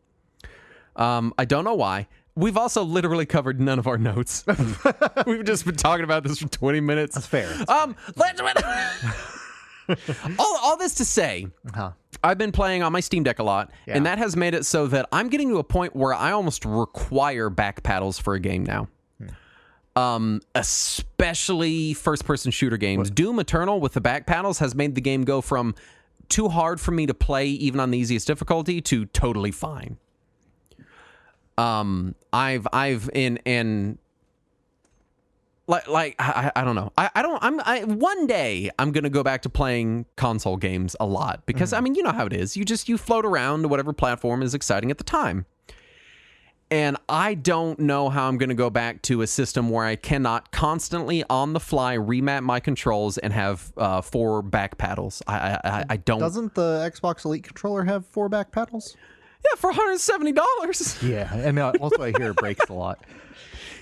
I don't know why. We've also literally covered none of our notes. We've just been talking about this for 20 minutes. That's fair. All this to say, I've been playing on my Steam Deck a lot, and that has made it so that I'm getting to a point where I almost require back paddles for a game now. Especially first-person shooter games. Doom Eternal with the back paddles has made the game go from too hard for me to play, even on the easiest difficulty, to totally fine. I don't know. One day I'm going to go back to playing console games a lot because I mean, you know how it is. You float around to whatever platform is exciting at the time. And I don't know how I'm going to go back to a system where I cannot constantly on the fly remap my controls and have 4 back paddles. I don't. Doesn't the Xbox Elite controller have 4 back paddles? Yeah, for $170. Yeah, and also I hear it breaks a lot.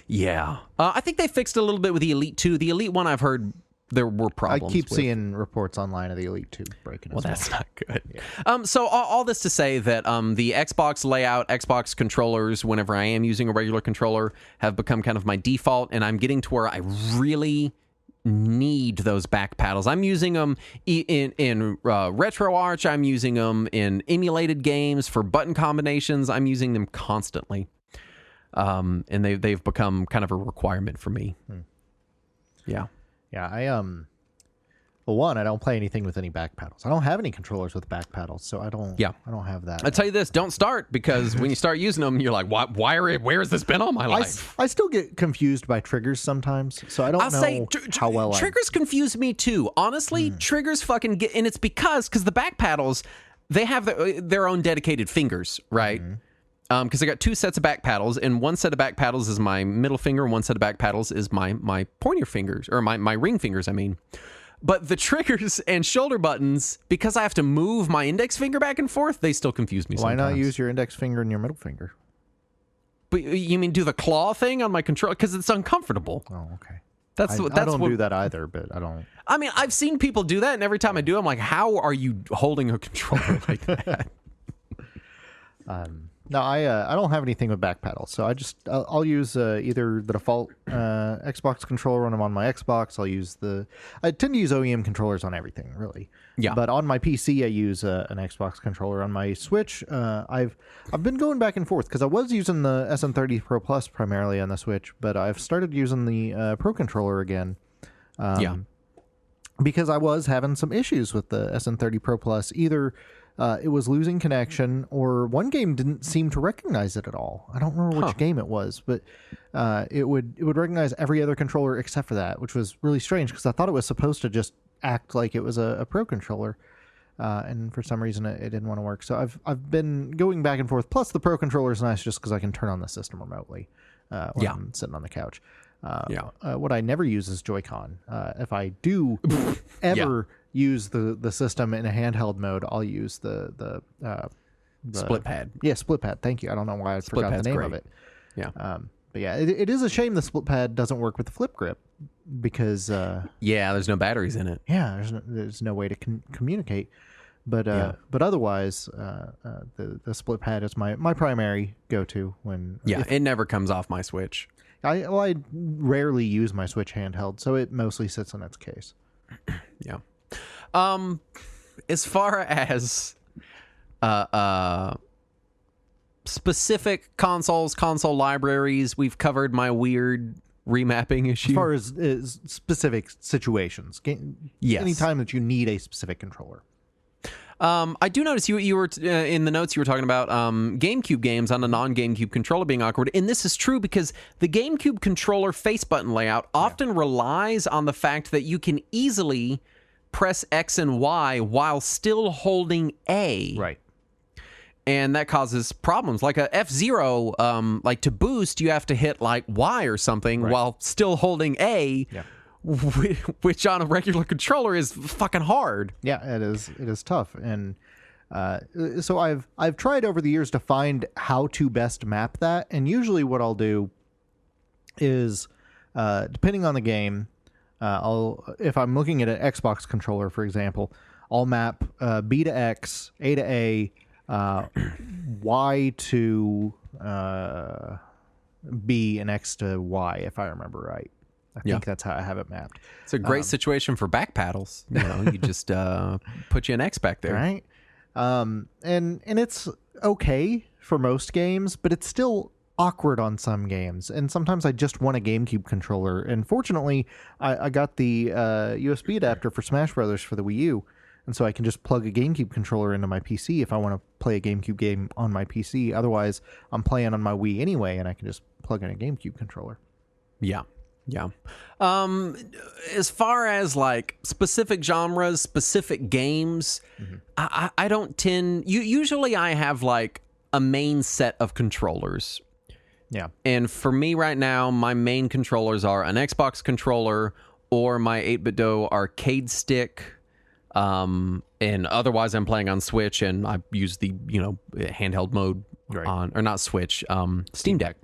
Yeah. I think they fixed it a little bit with the Elite 2. The Elite 1 I've heard there were problems I keep with. Seeing reports online of the Elite 2 breaking as well. That's not good. Yeah. So all this to say that the Xbox layout, Xbox controllers, whenever I am using a regular controller, have become kind of my default, and I'm getting to where I really need those back paddles. I'm using them in RetroArch. I'm using them in emulated games for button combinations. I'm using them constantly, and they've become kind of a requirement for me. Yeah. Well, one, I don't play anything with any back paddles. I don't have any controllers with back paddles, so I don't have that. I'll tell you this, don't start, because when you start using them, you're like, where has this been all my life? I still get confused by triggers sometimes, so I don't know how well triggers confuse me too. Honestly, triggers fucking get, and it's because the back paddles, they have their own dedicated fingers, right? Because I got 2 sets of back paddles, and one set of back paddles is my middle finger, and one set of back paddles is my pointer fingers, or my ring fingers, I mean. But the triggers and shoulder buttons, because I have to move my index finger back and forth, they still confuse me sometimes. Why not use your index finger and your middle finger? But you mean do the claw thing on my controller? Because it's uncomfortable. Oh, okay. I don't do that either, but I don't. I mean, I've seen people do that, and every time I do, I'm like, how are you holding a controller like that? No, I don't have anything with back pedal, so I'll use either the default Xbox controller when I'm on my Xbox. I tend to use OEM controllers on everything, really. Yeah. But on my PC, I use an Xbox controller. On my Switch, I've been going back and forth because I was using the SM30 Pro Plus primarily on the Switch, but I've started using the Pro controller again. Yeah. Because I was having some issues with the SM30 Pro Plus. Either it was losing connection, or one game didn't seem to recognize it at all. I don't remember which game it was, but it would recognize every other controller except for that, which was really strange because I thought it was supposed to just act like it was a Pro controller, and for some reason it didn't want to work. So I've been going back and forth. Plus, the Pro controller is nice just because I can turn on the system remotely when I'm sitting on the couch. What I never use is Joy-Con. If I do ever use the system in a handheld mode, I'll use the Split pad. Yeah, split pad. Thank you. I don't know why I forgot the name of it. Yeah. But yeah, it is a shame the split pad doesn't work with the flip grip because there's no batteries in it. there's no way to communicate. But otherwise, the split pad is my primary go-to when It never comes off my Switch. I rarely use my Switch handheld, so it mostly sits in its case. Yeah. As far as specific console libraries, we've covered my weird remapping issue. As far as specific situations, Yes. anytime that you need a specific controller. I do notice you were in the notes you were talking about GameCube games on a non-GameCube controller being awkward, and this is true because the GameCube controller face button layout often relies on the fact that you can easily press X and Y while still holding A. Right. And that causes problems. Like a F-Zero, like to boost, you have to hit like Y or something while still holding A. Yeah. Which on a regular controller is fucking hard. Yeah, it is. It is tough, and so I've tried over the years to find how to best map that, and usually what I'll do is, depending on the game, if I'm looking at an Xbox controller, for example, I'll map B to X, A to A, Y to B, and X to Y, if I remember right. I think that's how I have it mapped. It's a great situation for back paddles. You just put you an X back there. Right. And it's okay for most games, but it's still awkward on some games. And sometimes I just want a GameCube controller. And fortunately, I got the USB adapter for Smash Brothers for the Wii U. And so I can just plug a GameCube controller into my PC if I want to play a GameCube game on my PC. Otherwise, I'm playing on my Wii anyway, and I can just plug in a GameCube controller. Yeah. Yeah. As far as like specific genres, specific games, I don't tend... Usually I have like a main set of controllers. Yeah. And for me right now, my main controllers are an Xbox controller or my 8BitDo arcade stick. And otherwise I'm playing on Switch, and I use the, handheld mode on... Or not Switch, Steam Deck.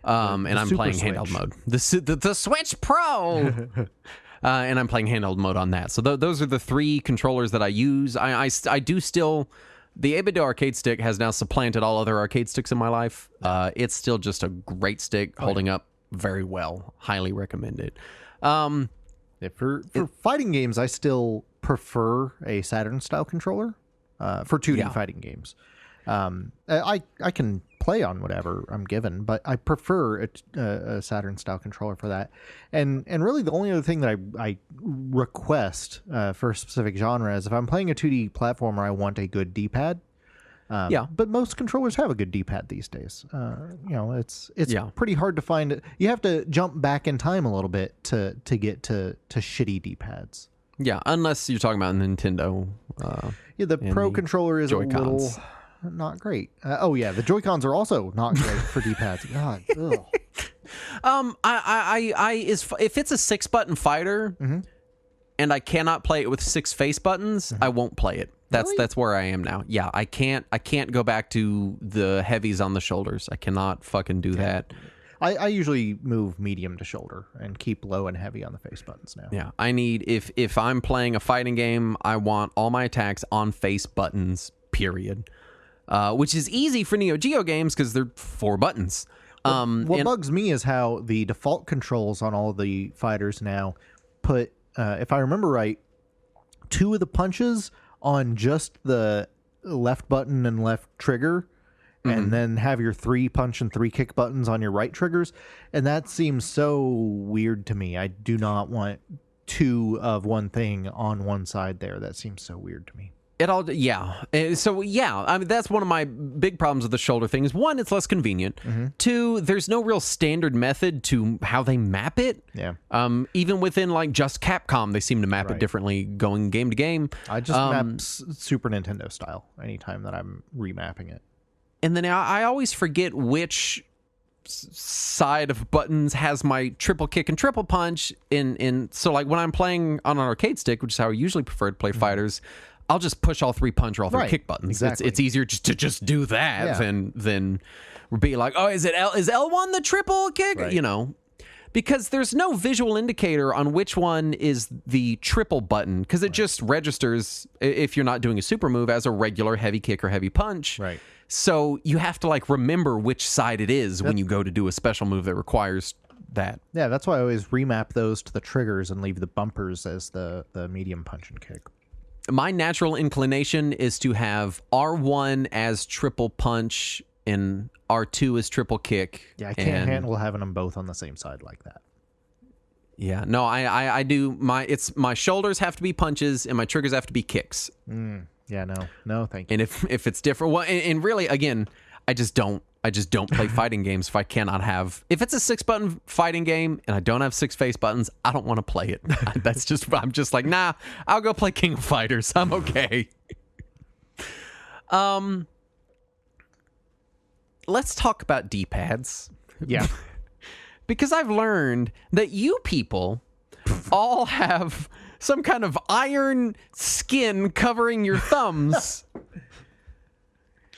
And I'm playing handheld mode. The Switch Pro! And I'm playing handheld mode on that. So those are the three controllers that I use. I do still... The 8BitDo arcade stick has now supplanted all other arcade sticks in my life. It's still just a great stick, holding up very well. Highly recommend it. For fighting games, I still prefer a Saturn-style controller for 2D fighting games. I can play on whatever I'm given, but I prefer a Saturn-style controller for that. And really, the only other thing that I request for a specific genre is if I'm playing a 2D platformer, I want a good D-pad. But most controllers have a good D-pad these days. It's pretty hard to find. You have to jump back in time a little bit to get to shitty D-pads. Yeah, unless you're talking about Nintendo. The Pro controller is Joy-Cons. A little not great. The Joy-Cons are also not great for D-pads. God, ugh. If it's a 6-button fighter and I cannot play it with 6 face buttons, I won't play it. That's where I am now. Yeah, I can't go back to the heavies on the shoulders. I cannot fucking do that. I usually move medium to shoulder and keep low and heavy on the face buttons now. Yeah, I need if I'm playing a fighting game, I want all my attacks on face buttons. Period. which is easy for Neo Geo games because they're 4 buttons. What bugs me is how the default controls on all the fighters now put, if I remember right, 2 of the punches on just the left button and left trigger, and then have your 3 punch and 3 kick buttons on your right triggers. And that seems so weird to me. I do not want 2 of one thing on one side there. That seems so weird to me. So I mean, that's one of my big problems with the shoulder thing is, 1, it's less convenient. 2, there's no real standard method to how they map it. Yeah. Even within like just Capcom, they seem to map it differently going game to game. I just map Super Nintendo style anytime that I'm remapping it. And then I always forget which side of buttons has my triple kick and triple punch. So like when I'm playing on an arcade stick, which is how I usually prefer to play fighters, I'll just push all 3 punch or all 3 kick buttons. Exactly. It's easier just to just do that than be like, oh, is L1 the triple kick? Right. You know, because there's no visual indicator on which one is the triple button, because it just registers if you're not doing a super move as a regular heavy kick or heavy punch. Right. So you have to like remember which side it is when you go to do a special move that requires that. Yeah, that's why I always remap those to the triggers and leave the bumpers as the medium punch and kick. My natural inclination is to have R1 as triple punch and R2 as triple kick. Yeah, I can't handle having them both on the same side like that. Yeah, no, I do. My shoulders have to be punches and my triggers have to be kicks. Yeah, no, thank you. And if it's different, well, and really, again, I just don't play fighting games if I cannot have. If it's a 6-button fighting game and I don't have 6 face buttons, I don't want to play it. I'm just like, nah, I'll go play King of Fighters. I'm okay. Let's talk about D-pads. Yeah. Because I've learned that you people all have some kind of iron skin covering your thumbs.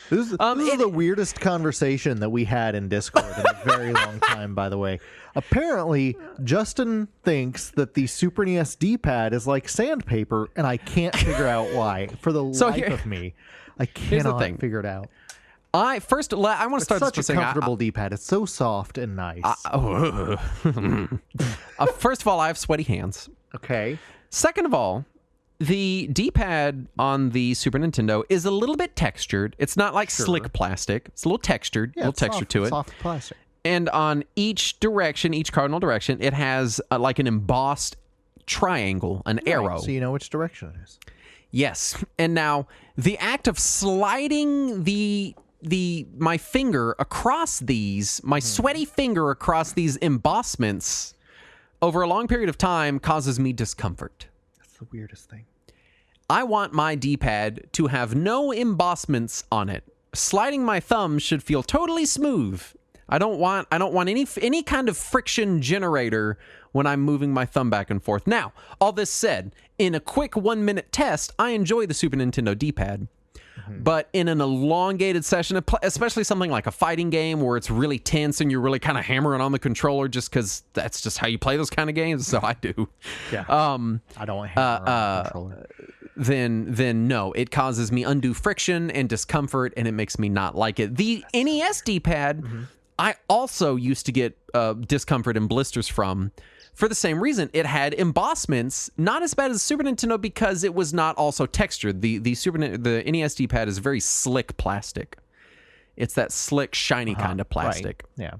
This is the weirdest conversation that we had in Discord in a very long time, by the way. Apparently, Justin thinks that the Super NES D-pad is like sandpaper, and I can't figure out why. For the life of me, I cannot figure it out. I want to start Such this a by saying comfortable D-pad. It's so soft and nice. First of all, I have sweaty hands. Okay. Second of all, the D-pad on the Super Nintendo is a little bit textured. It's not like slick plastic. It's a little textured, Yeah, texture to it. Soft plastic. And on each direction, each cardinal direction, it has like an embossed triangle, an arrow. So you know which direction it is. Yes. And now the act of sliding my finger across these, my sweaty finger across these embossments over a long period of time causes me discomfort. That's the weirdest thing. I want my D-pad to have no embossments on it. Sliding my thumb should feel totally smooth. I don't want any kind of friction generator when I'm moving my thumb back and forth. Now, all this said, in a quick 1-minute test, I enjoy the Super Nintendo D-pad. But in an elongated session, especially something like a fighting game where it's really tense and you're really kind of hammering on the controller just because that's just how you play those kind of games, so I do. Yeah. I don't want hammer on the controller. Then no, it causes me undue friction and discomfort, and it makes me not like it. The NES D-pad, I also used to get discomfort and blisters from. For the same reason, it had embossments, not as bad as the Super Nintendo because it was not also textured. The NES D-pad is very slick plastic. It's that slick, shiny kind of plastic. Right. Yeah.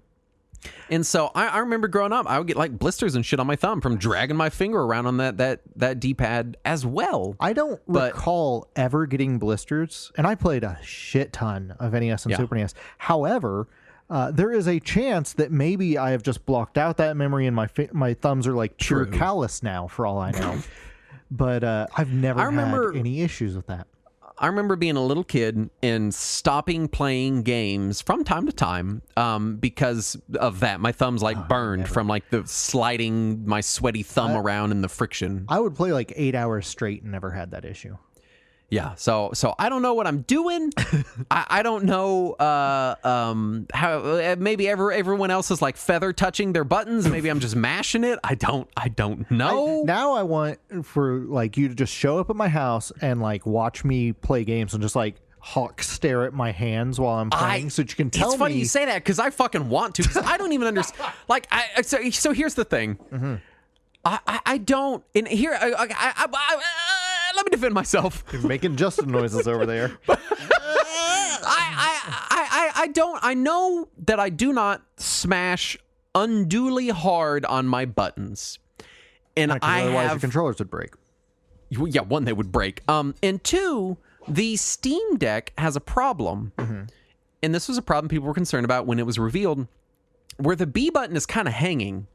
And so I remember growing up, I would get like blisters and shit on my thumb from dragging my finger around on that D-pad as well. I don't recall ever getting blisters, and I played a shit ton of NES and Super NES. However, there is a chance that maybe I have just blocked out that memory and my thumbs are like pure callus now, for all I know. But I've never had any issues with that. I remember being a little kid and stopping playing games from time to time because of that. My thumbs burned from like the sliding my sweaty thumb around and the friction. I would play like 8 hours straight and never had that issue. Yeah, so I don't know what I'm doing. I don't know how. Maybe everyone else is like feather touching their buttons. Maybe I'm just mashing it. I don't know. Now I want for like you to just show up at my house and like watch me play games and just like hawk stare at my hands while I'm playing, so that you can tell me. It's funny you say that because I fucking want to. Because I don't even understand. Like, so here's the thing. Mm-hmm. I don't. And here, let me defend myself. You're making Justin noises over there. I don't. I know that I do not smash unduly hard on my buttons, and Otherwise, your controllers would break. Yeah, one, they would break. And two, the Steam Deck has a problem, and this was a problem people were concerned about when it was revealed, where the B button is kind of hanging.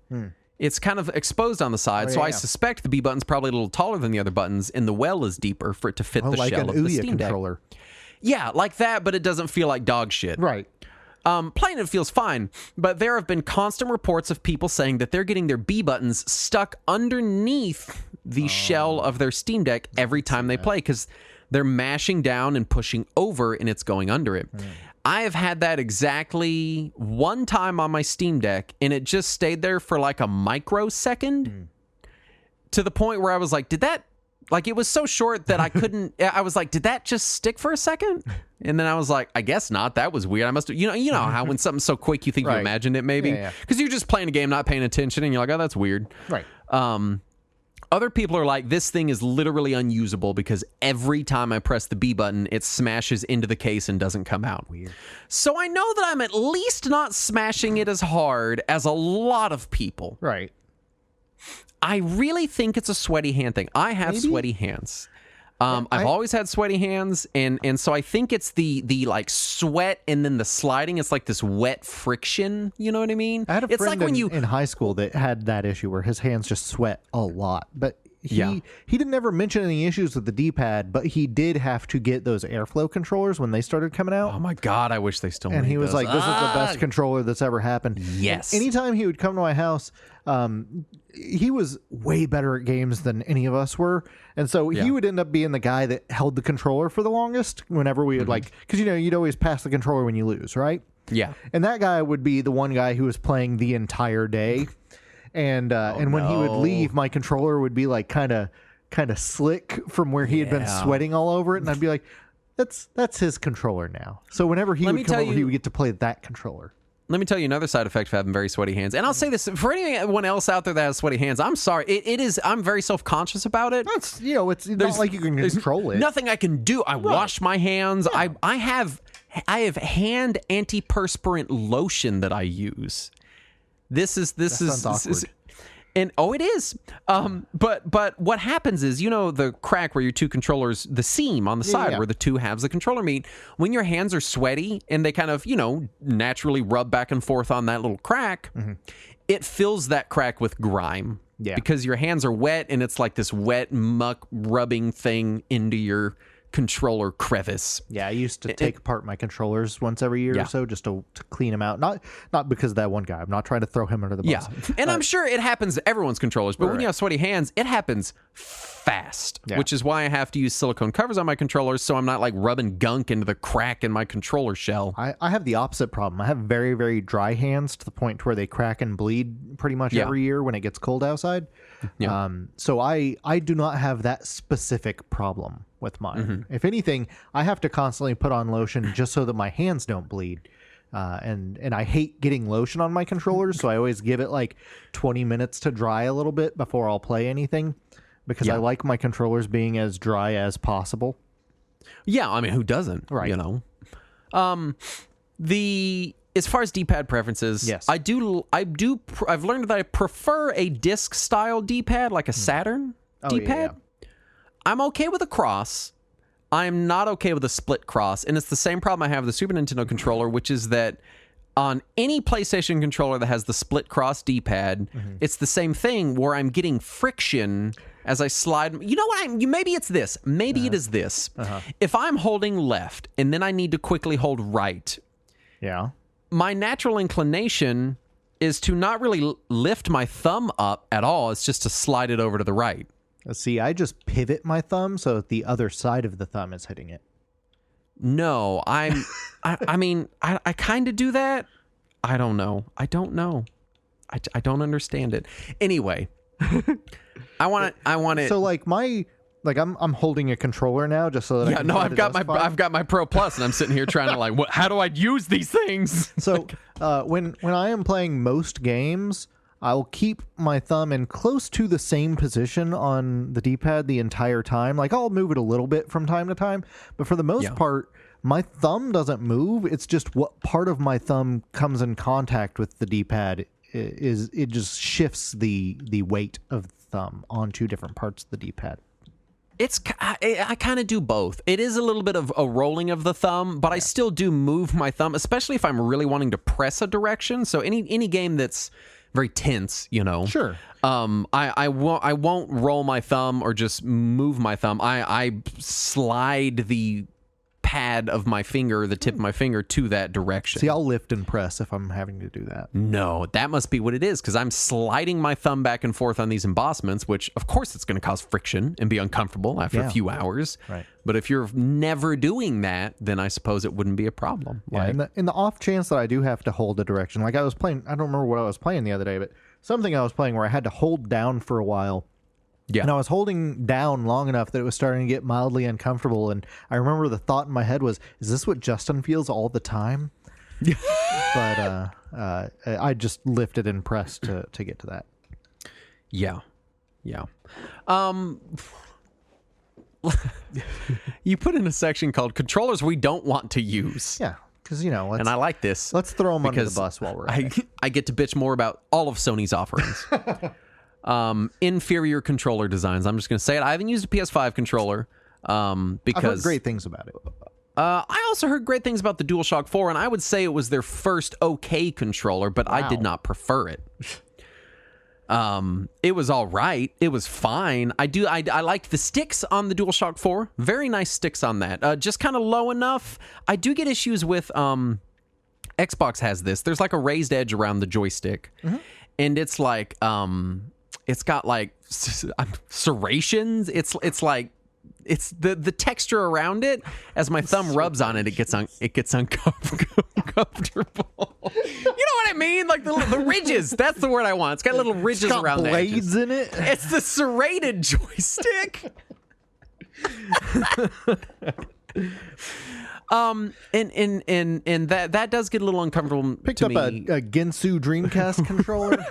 It's kind of exposed on the side, so I suspect the B button's probably a little taller than the other buttons, and the well is deeper for it to fit the like shell an of the Ouya Steam Deck. controller. Yeah, like that, but it doesn't feel like dog shit. Right. Playing it feels fine, but there have been constant reports of people saying that they're getting their B buttons stuck underneath the shell of their Steam Deck every time they play because they're mashing down and pushing over and it's going under it. I have had that exactly one time on my Steam Deck, and it just stayed there for like a microsecond to the point where I was like, did that, like, it was so short that I couldn't, I was like, did that just stick for a second? And then I was like, I guess not. That was weird. I must have, you know how when something's so quick, you think you imagined it maybe? Because you're just playing a game, not paying attention, and you're like, oh, that's weird. Right. Other people are like, this thing is literally unusable because every time I press the B button, it smashes into the case and doesn't come out. Weird. So I know that I'm at least not smashing it as hard as a lot of people. Right. I really think it's a sweaty hand thing. I have sweaty hands. I've always had sweaty hands, and so I think it's the like sweat and then the sliding. It's like this wet friction. You know what I mean? I had a it's friend like when in high school that had that issue where his hands just sweat a lot. But he didn't ever mention any issues with the D-pad, but he did have to get those airflow controllers when they started coming out. Oh my God, I wish they still made And he was those. like, this is the best controller that's ever happened. Yes. And anytime he would come to my house, he was way better at games than any of us were. And so he would end up being the guy that held the controller for the longest whenever we would like, because, you'd always pass the controller when you lose, right? Yeah. And that guy would be the one guy who was playing the entire day. And when he would leave, my controller would be like kind of slick from where he had been sweating all over it. And I'd be like, that's his controller now. So whenever he would come over, he would get to play that controller. Let me tell you another side effect of having very sweaty hands. And I'll say this, for anyone else out there that has sweaty hands, I'm sorry. It is, I'm very self-conscious about it. It's not like you can control it. Nothing I can do. I wash my hands. Yeah. I have hand antiperspirant lotion that I use. This is and it is. But what happens is, the crack where your two controllers, the seam on the side where the two halves of the controller meet, when your hands are sweaty and they kind of, naturally rub back and forth on that little crack, it fills that crack with grime. Yeah. Because your hands are wet and it's like this wet muck rubbing thing into your controller crevice. Yeah, I used to take apart my controllers once every year or so just to clean them out. Not because of that one guy. I'm not trying to throw him under the bus. Yeah, and I'm sure it happens to everyone's controllers, but when you have sweaty hands, it happens fast, which is why I have to use silicone covers on my controllers so I'm not like rubbing gunk into the crack in my controller shell. I have the opposite problem. I have very, very dry hands to the point where they crack and bleed pretty much every year when it gets cold outside. Yeah. So I do not have that specific problem with mine. If anything, I have to constantly put on lotion just so that my hands don't bleed. And I hate getting lotion on my controllers, so I always give it like 20 minutes to dry a little bit before I'll play anything because I like my controllers being as dry as possible. Yeah, I mean, who doesn't? Right. As far as D-pad preferences, yes. I've learned that I prefer a disc style D-pad, like a Saturn D-pad. Yeah. I'm okay with a cross. I'm not okay with a split cross, and it's the same problem I have with the Super Nintendo controller, which is that on any PlayStation controller that has the split cross D-pad, it's the same thing where I'm getting friction as I slide. You know what? Maybe it's this. Maybe it is this. If I'm holding left and then I need to quickly hold right, my natural inclination is to not really lift my thumb up at all. It's just to slide it over to the right. See, I just pivot my thumb so that the other side of the thumb is hitting it. No, I kind of do that. I don't know. I don't understand it. Anyway, I want it. So like my Like I'm holding a controller now just so that I Yeah, can no, try I've to got justify. I've got my Pro Plus, and I'm sitting here trying to like, how do I use these things? So when I am playing most games, I'll keep my thumb in close to the same position on the D-pad the entire time. Like I'll move it a little bit from time to time, but for the most part, my thumb doesn't move. It's just what part of my thumb comes in contact with the D-pad is it just shifts the weight of the thumb onto different parts of the D-pad. I kind of do both. It is a little bit of a rolling of the thumb, but I still do move my thumb, especially if I'm really wanting to press a direction. So any game that's very tense, Sure. I won't roll my thumb or just move my thumb. I slide the pad of my finger, the tip of my finger, to that direction. See, I'll lift and press if I'm having to do that. No, that must be what it is, because I'm sliding my thumb back and forth on these embossments, which, of course, it's going to cause friction and be uncomfortable after a few hours. Right. But if you're never doing that, then I suppose it wouldn't be a problem. Yeah, in the off chance that I do have to hold a direction, like I was playing, I don't remember what I was playing the other day, but something I was playing where I had to hold down for a while. Yeah. And I was holding down long enough that it was starting to get mildly uncomfortable. And I remember the thought in my head was, is this what Justin feels all the time? But I just lifted and pressed to get to that. Yeah. You put in a section called controllers we don't want to use. Yeah, because, And I like this. let's throw them under the because bus while we're at it. I get to bitch more about all of Sony's offerings. Inferior controller designs. I'm just going to say it. I haven't used a PS5 controller because I've heard great things about it. I also heard great things about the DualShock 4, and I would say it was their first okay controller, but I did not prefer it. It was all right. It was fine. I liked the sticks on the DualShock 4. Very nice sticks on that. Just kind of low enough. I do get issues with Xbox has this. There's like a raised edge around the joystick, and it's like it's got like serrations. It's like it's the texture around it. As my thumb rubs on it, it gets uncomfortable. You know what I mean? Like the ridges. That's the word I want. It's got little ridges around the edges. Blades in it. It's the serrated joystick. And that does get a little uncomfortable. Picked to up me. a Ginsu Dreamcast controller.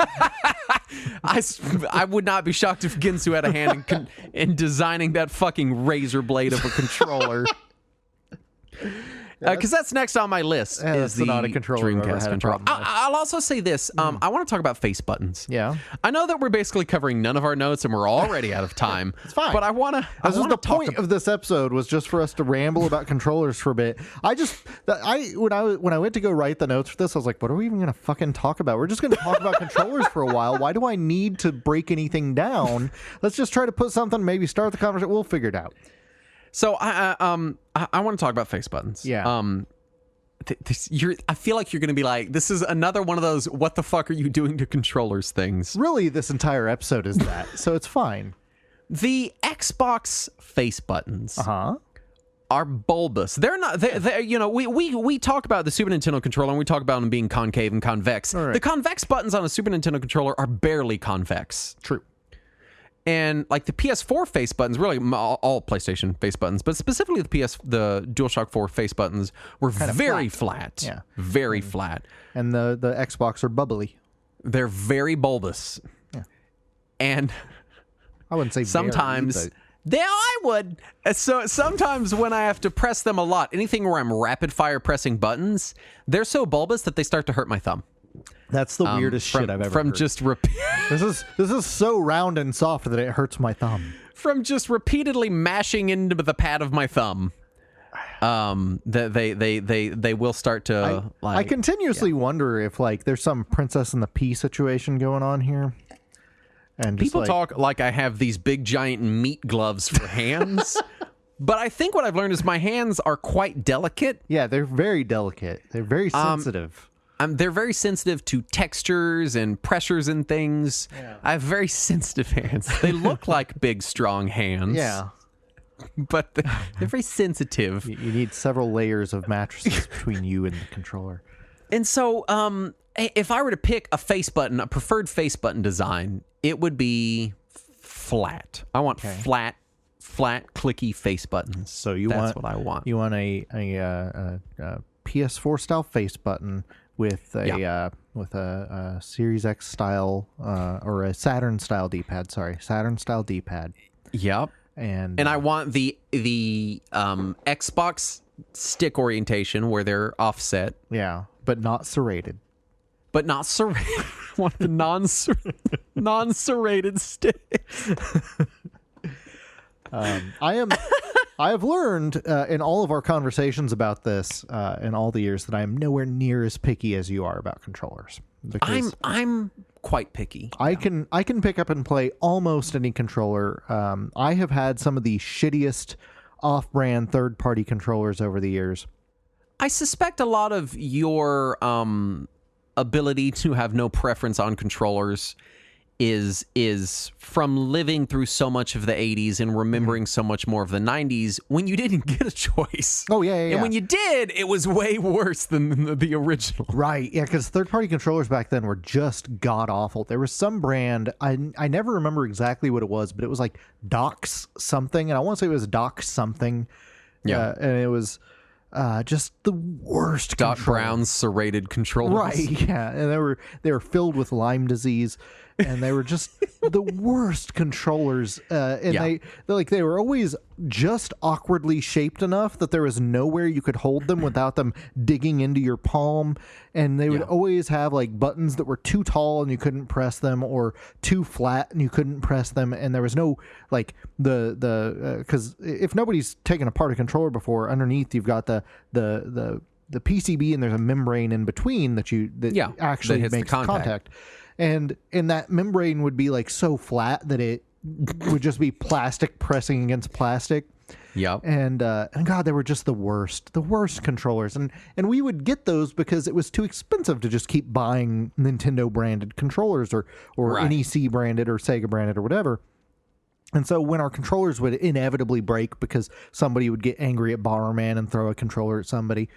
I would not be shocked if Ginsu had a hand in designing that fucking razor blade of a controller. Because that's next on my list is the not a controller I've ever Dreamcast had a controller. problem with. I'll also say this. I want to talk about face buttons. Yeah. I know that we're basically covering none of our notes and we're already out of time. It's fine. But I want to. This is the point of this episode was just for us to ramble about controllers for a bit. When I went to go write the notes for this, I was like, what are we even going to fucking talk about? We're just going to talk about controllers for a while. Why do I need to break anything down? Let's just try to put something, maybe start the conversation. We'll figure it out. So I want to talk about face buttons. Yeah. I feel like you're going to be like, this is another one of those what the fuck are you doing to controllers things. Really, this entire episode is that, so it's fine. The Xbox face buttons are bulbous. They're not. We talk about the Super Nintendo controller and we talk about them being concave and convex. Right. The convex buttons on a Super Nintendo controller are barely convex. True. And like the PS4 face buttons, really all PlayStation face buttons, but specifically the DualShock 4 face buttons were very flat. Yeah. Very flat. And the Xbox are bubbly. They're very bulbous. Yeah. And I wouldn't say sometimes very, I would. So sometimes when I have to press them a lot, anything where I'm rapid fire pressing buttons, they're so bulbous that they start to hurt my thumb. That's the weirdest shit I've ever heard. Just This is so round and soft that it hurts my thumb. From just repeatedly mashing into the pad of my thumb. They will start to I continuously wonder if like there's some Princess and the Pea situation going on here. And just, people talk like I have these big giant meat gloves for hands. But I think what I've learned is my hands are quite delicate. Yeah, they're very delicate. They're very sensitive. They're very sensitive to textures and pressures and things. Yeah. I have very sensitive hands. They look like big, strong hands. Yeah. But they're very sensitive. You need several layers of mattresses between you and the controller. And so if I were to pick a face button, a preferred face button design, it would be flat. I want flat flat, clicky face buttons. So you That's want what I want. You want a PS4 style face button with a Series X style or a Saturn style D-pad. Sorry, Saturn style D-pad. Yep. And I want the Xbox stick orientation where they're offset, yeah, but not serrated. but not serrated. I want the non-serrated stick. I have learned in all of our conversations about this in all the years that I am nowhere near as picky as you are about controllers. Because I'm quite picky. I can pick up and play almost any controller. I have had some of the shittiest off-brand third-party controllers over the years. I suspect a lot of your ability to have no preference on controllers is from living through so much of the 80s and remembering so much more of the 90s when you didn't get a choice. Oh, yeah. And when you did, it was way worse than the original. Right, yeah, because third-party controllers back then were just god-awful. There was some brand, I never remember exactly what it was, but it was like Docs something, and I want to say it was Docs something. Yeah. And it was just the worst Doc controller. Brown's serrated controllers. Right, yeah, and they were filled with Lyme disease, and they were just the worst controllers. And Yeah. they were always just awkwardly shaped enough that there was nowhere you could hold them without them digging into your palm. And they would always have like buttons that were too tall and you couldn't press them, or too flat and you couldn't press them. And there was no like because if nobody's taken apart a controller before, underneath you've got the PCB and there's a membrane in between that actually that hits makes the contact. And that membrane would be like so flat that it would just be plastic pressing against plastic. Yep. And God, they were just the worst controllers. And we would get those because it was too expensive to just keep buying Nintendo branded controllers or Right. NEC branded or Sega branded or whatever. And so when our controllers would inevitably break because somebody would get angry at Bomberman and throw a controller at somebody,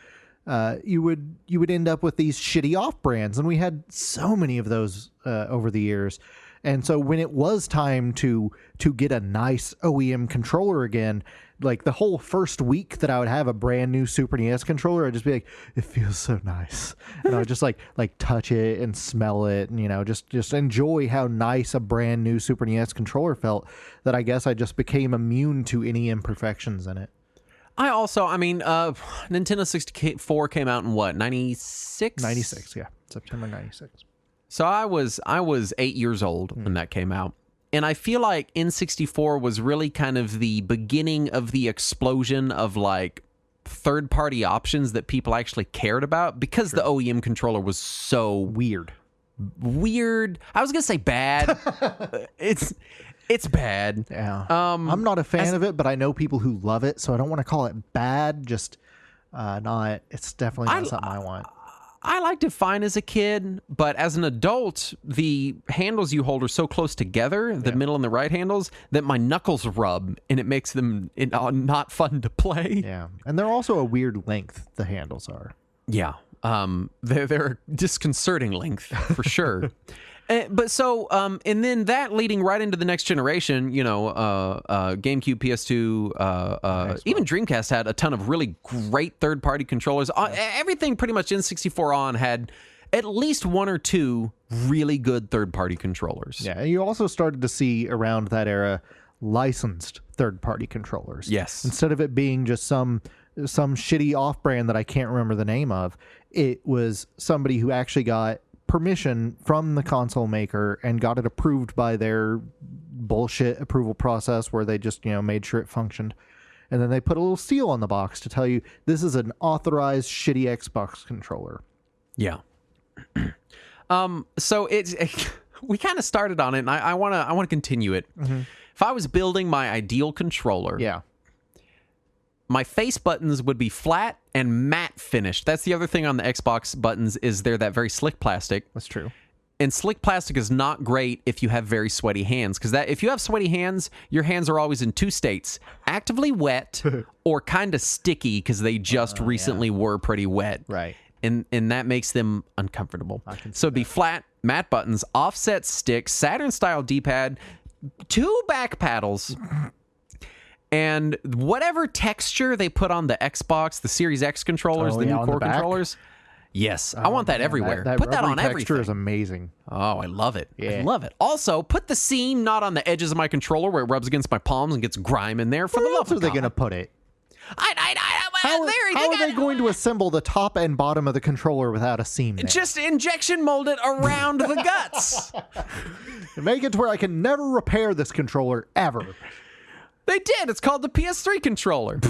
you would end up with these shitty off brands, and we had so many of those over the years. And so when it was time to get a nice OEM controller again, like the whole first week that I would have a brand new Super NES controller, I'd just be like, it feels so nice, and I would just like touch it and smell it, and just enjoy how nice a brand new Super NES controller felt. That I guess I just became immune to any imperfections in it. Nintendo 64 came out in what, 96? 96, yeah. September 96. So I was 8 years old when that came out. And I feel like N64 was really kind of the beginning of the explosion of like third-party options that people actually cared about, because the OEM controller was so Weird. I was going to say bad. It's bad. Yeah. I'm not a fan of it, but I know people who love it, so I don't want to call it bad. Just it's definitely not something I want. I liked it fine as a kid, but as an adult, the handles you hold are so close together, the middle and the right handles, that my knuckles rub, and it makes them not fun to play. Yeah. And they're also a weird length, the handles are. Yeah. They're disconcerting length, for sure. But so, and then that leading right into the next generation, GameCube, PS2, even Dreamcast had a ton of really great third-party controllers. Everything pretty much N64 on had at least one or two really good third-party controllers. Yeah, and you also started to see around that era licensed third-party controllers. Yes. Instead of it being just some shitty off-brand that I can't remember the name of, it was somebody who actually got permission from the console maker and got it approved by their bullshit approval process where they just made sure it functioned, and then they put a little seal on the box to tell you this is an authorized shitty Xbox controller. Yeah. So it's we kind of started on it, and I want to continue it. Mm-hmm. If I was building my ideal controller, my face buttons would be flat and matte finished. That's the other thing on the Xbox buttons, is they're that very slick plastic. That's true. And slick plastic is not great if you have very sweaty hands, because if you have sweaty hands, your hands are always in two states: actively wet or kind of sticky because they just recently were pretty wet. Right. And that makes them uncomfortable. So it'd be flat, matte buttons, offset sticks, Saturn-style D-pad, two back paddles, And whatever texture they put on the Xbox, the Series X controllers, Oh, the yeah, new on the core back? controllers. Yes, I want that Man, everywhere. That Put that rubbery on texture everything. is amazing. Oh, I love it. I Yeah. love it. Also, put the seam not on the edges of my controller where it rubs against my palms and gets grime in there for the Where love else of are they God. going to put it? How How are they going to assemble the top and bottom of the controller without a seam there? just injection mold it around the guts? Make it to where I can never repair this controller ever. They did. It's called the PS3 controller.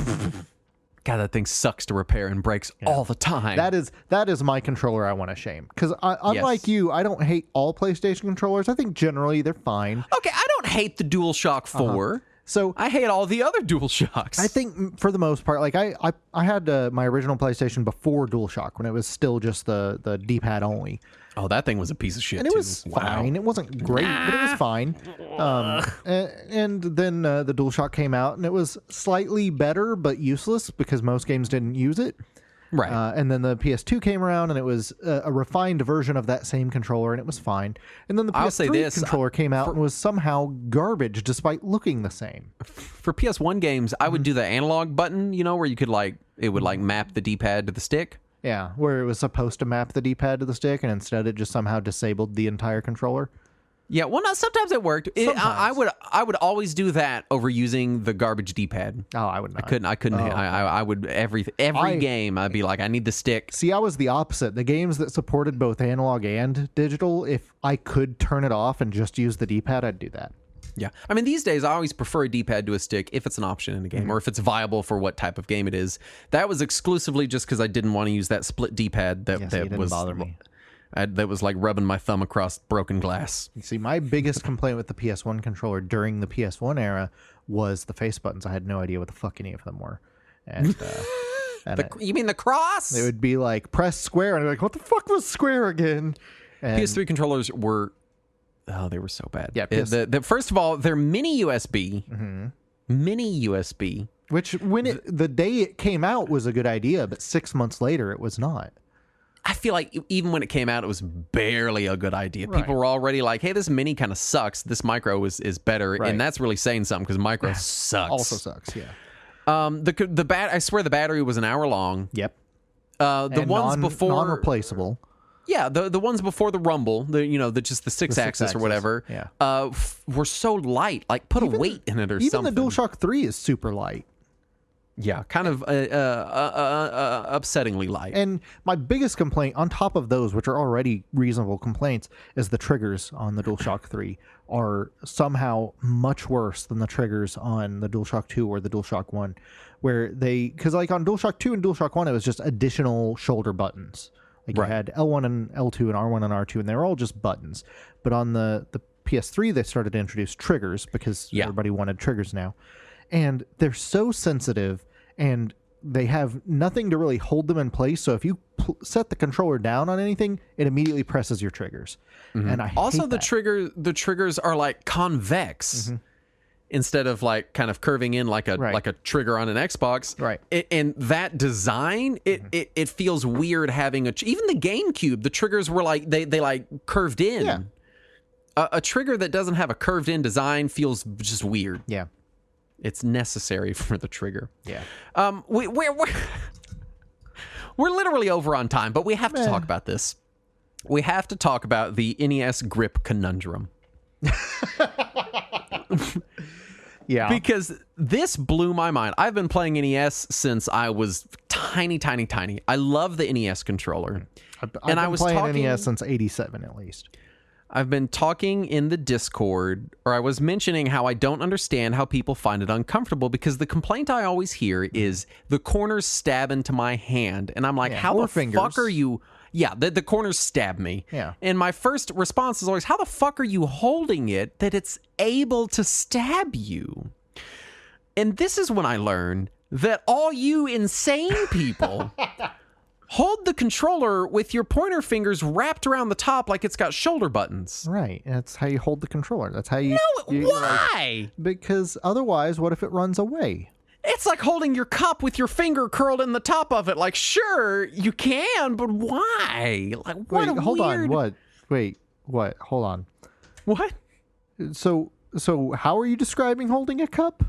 God, that thing sucks to repair and breaks all the time. That is my controller I want to shame. Because unlike you, I don't hate all PlayStation controllers. I think generally they're fine. Okay, I don't hate the DualShock 4. So I hate all the other DualShocks. I think for the most part, like I had my original PlayStation before DualShock when it was still just the D-pad only. Oh, that thing was a piece of shit, And it too. was Wow. fine. It wasn't great, but it was fine. And then the DualShock came out, and it was slightly better, but useless because most games didn't use it. Right. And then the PS2 came around, and it was a refined version of that same controller, and it was fine. And then the I'll say PS3 this, controller came out and was somehow garbage, despite looking the same. For PS1 games, I would do the analog button, where you could it would map the D-pad to the stick. Yeah, where it was supposed to map the D-pad to the stick, and instead it just somehow disabled the entire controller. Yeah, well, no, sometimes it worked. Sometimes. I would always do that over using the garbage D-pad. Oh, I would not. I couldn't. I would every game. I'd be like, I need the stick. See, I was the opposite. The games that supported both analog and digital, if I could turn it off and just use the D-pad, I'd do that. Yeah, I mean, these days I always prefer a D-pad to a stick if it's an option in a game or if it's viable for what type of game it is. That was exclusively just because I didn't want to use that split D-pad that Yeah, see, it didn't was bother me. that was like rubbing my thumb across broken glass. You see, my biggest complaint with the PS1 controller during the PS1 era was the face buttons. I had no idea what the fuck any of them were. And, You mean the cross? it would be like, press square, and I'd be like, what the fuck was square again? And PS3 controllers were, they were so bad. Yeah, first of all, they're mini USB. Mini USB. which, the day it came out was a good idea, but 6 months later, it was not. I feel like even when it came out, it was barely a good idea. Right. People were already like, hey, this mini kind of sucks. This micro is better. Right. And that's really saying something because micro sucks. Also sucks, yeah. I swear the battery was an hour long. Yep. The And ones before, non-replaceable. yeah, the ones before the Rumble, just the six axis or whatever, yeah. were so light. Like put a weight in it or Even something. the DualShock 3 is super light. Yeah, kind of upsettingly light. And my biggest complaint, on top of those, which are already reasonable complaints, is the triggers on the DualShock 3 are somehow much worse than the triggers on the DualShock 2 or the DualShock 1, where because like on DualShock 2 and DualShock 1, it was just additional shoulder buttons. Like Right. you had L1 and L2 and R1 and R2, and they were all just buttons. But on the PS3, they started to introduce triggers because everybody wanted triggers now. And they're so sensitive, and they have nothing to really hold them in place. So if you set the controller down on anything, it immediately presses your triggers. And I Also, hate the triggers are like convex instead of like kind of curving in like a Right. like a trigger on an Xbox. Right. And that design, it feels weird having even the GameCube. The triggers were like they like curved in. Yeah. A trigger that doesn't have a curved in design feels just weird. Yeah. It's necessary for the trigger. Yeah. We're literally over on time, but we have to talk about this. We have to talk about the NES grip conundrum. Yeah. Because this blew my mind. I've been playing NES since I was tiny. I love the NES controller. I've and been I was playing talking, NES since 87 at least. I've been talking in the Discord, or I was mentioning how I don't understand how people find it uncomfortable, because the complaint I always hear is the corners stab into my hand. And I'm like, how or the fingers. fuck are you... Yeah, the corners stab me. Yeah. And my first response is always, how the fuck are you holding it that it's able to stab you? And this is when I learned that all you insane people hold the controller with your pointer fingers wrapped around the top like it's got shoulder buttons. Right. That's how you hold the controller. That's how you... Why? Because otherwise, what if it runs away? It's like holding your cup with your finger curled in the top of it. Like, sure, you can, but why? Like, what Wait, a hold weird... on. What? Wait, what? Hold on. What? So how are you describing holding a cup?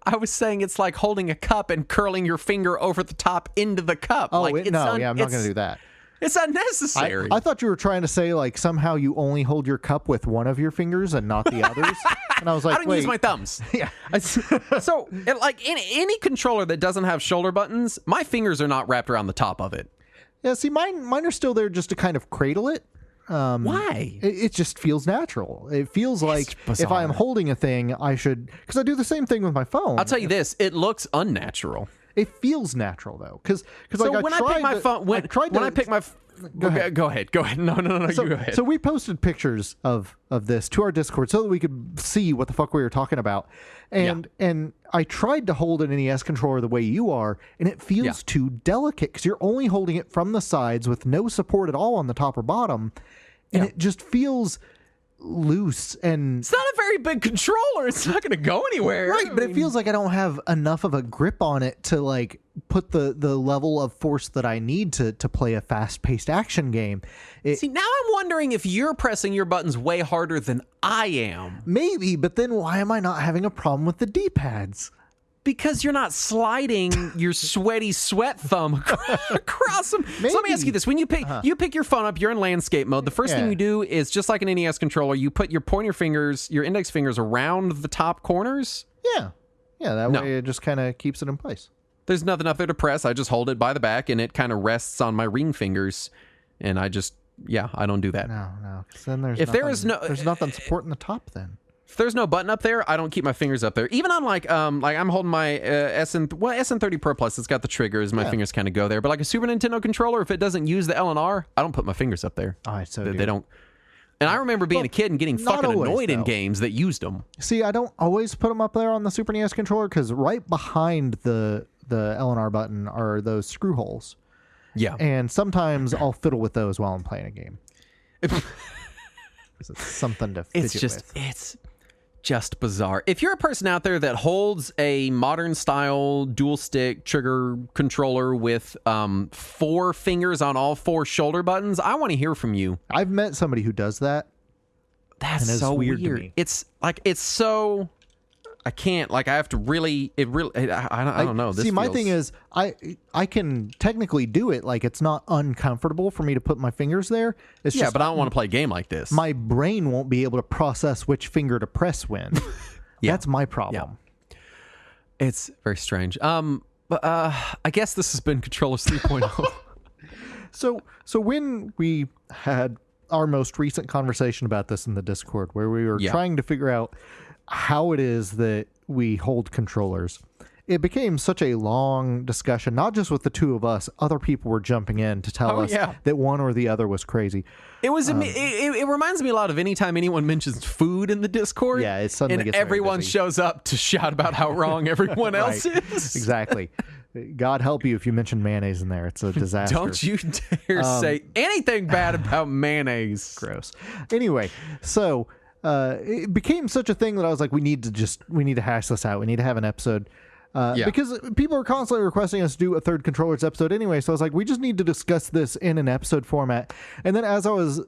I was saying it's like holding a cup and curling your finger over the top into the cup. Oh, like, I'm not going to do that. It's unnecessary. I thought you were trying to say like somehow you only hold your cup with one of your fingers and not the others. And I was like, I don't use my thumbs. Yeah. So, like any controller that doesn't have shoulder buttons, my fingers are not wrapped around the top of it. Yeah, see, mine are still there just to kind of cradle it. Why? It just feels natural. It feels like bizarre. if I am holding a thing, I should, because I do the same thing with my phone. I'll tell you this: it looks unnatural. It feels natural though, because So like when I pick my phone, when I pick my, go ahead. Go ahead. No, you go ahead. So we posted pictures of this to our Discord so that we could see what the fuck we were talking about, and I tried to hold an NES controller the way you are, and it feels too delicate because you're only holding it from the sides with no support at all on the top or bottom, and it just feels loose and it's not a very big controller. It's not going to go anywhere. right, but it feels like I don't have enough of a grip on it to like put the level of force that I need to play a fast-paced action game. See, now I'm wondering if you're pressing your buttons way harder than I am. Maybe, but then why am I not having a problem with the D-pads? Because you're not sliding your sweaty sweat thumb across them. So let me ask you this: when you pick your phone up, you're in landscape mode. The first thing you do is just like an NES controller. You put your pointer fingers, your index fingers, around the top corners. Yeah, that way it just kind of keeps it in place. There's nothing up there to press. I just hold it by the back, and it kind of rests on my ring fingers. And I just, I don't do that. No, because then there's nothing supporting the top then. If there's no button up there, I don't keep my fingers up there. Even on like I'm holding my SN30 Pro Plus. It's got the triggers. My fingers kind of go there. But like a Super Nintendo controller, if it doesn't use the L and R, I don't put my fingers up there. They don't. And I remember being a kid and getting fucking annoyed in games that used them. See, I don't always put them up there on the Super NES controller because right behind the L and R button are those screw holes. Yeah. And sometimes I'll fiddle with those while I'm playing a game. It's something to fidget with. It's just bizarre. If you're a person out there that holds a modern style dual stick trigger controller with 4 fingers on all 4 shoulder buttons, I want to hear from you. I've met somebody who does that. That's so weird to me. It's so I can't, like, I have to really, I don't know. See, my thing is, I can technically do it. Like, it's not uncomfortable for me to put my fingers there. It's just, but I don't want to play a game like this. My brain won't be able to process which finger to press when. That's my problem. Yeah. It's very strange. But I guess this has been Controllers 3.0. So when we had our most recent conversation about this in the Discord, where we were trying to figure out how it is that we hold controllers, it became such a long discussion, not just with the two of us. Other people were jumping in to tell us that one or the other was crazy. It was it reminds me a lot of any time anyone mentions food in the Discord. Yeah, it suddenly gets everyone very busy. shows up to shout about how wrong everyone else is. Exactly. God help you if you mention mayonnaise in there. It's a disaster. Don't you dare say anything bad about mayonnaise. Gross. Anyway, so it became such a thing that I was like, we need to hash this out. We need to have an episode. Because people are constantly requesting us to do a third Controllers episode anyway. So I was like, we just need to discuss this in an episode format. And then as I was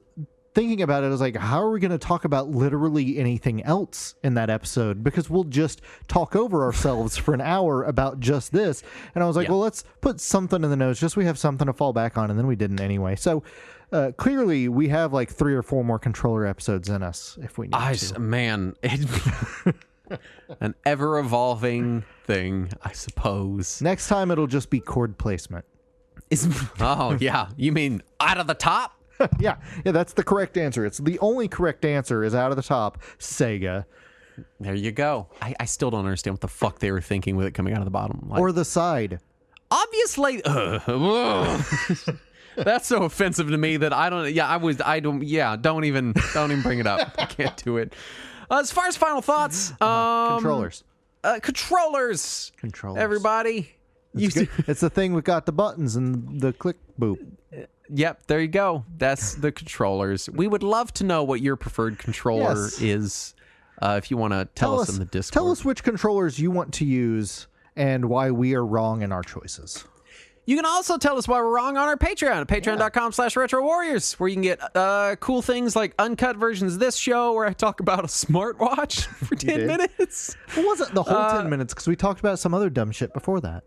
thinking about it, I was like, how are we going to talk about literally anything else in that episode? Because we'll just talk over ourselves for an hour about just this. And I was like, well, let's put something in the notes just so we have something to fall back on. And then we didn't anyway. So clearly we have like 3 or 4 more controller episodes in us if we need to. Man, an ever-evolving thing, I suppose. Next time it'll just be chord placement. You mean out of the top? Yeah, that's the correct answer. It's the only correct answer is out of the top, Sega. There you go. I still don't understand what the fuck they were thinking with it coming out of the bottom. Or the side. Obviously, that's so offensive to me that don't even bring it up. I can't do it. As far as final thoughts, controllers. Controllers. Everybody. It's the thing with got the buttons and the click boop. Yep, there you go. That's the controllers. We would love to know what your preferred controller is. If you want to tell us in the Discord. Tell us which controllers you want to use and why we are wrong in our choices. You can also tell us why we're wrong on our Patreon at patreon.com/Retro Warriors, where you can get cool things like uncut versions of this show where I talk about a smartwatch for 10 minutes. It wasn't the whole 10 minutes because we talked about some other dumb shit before that.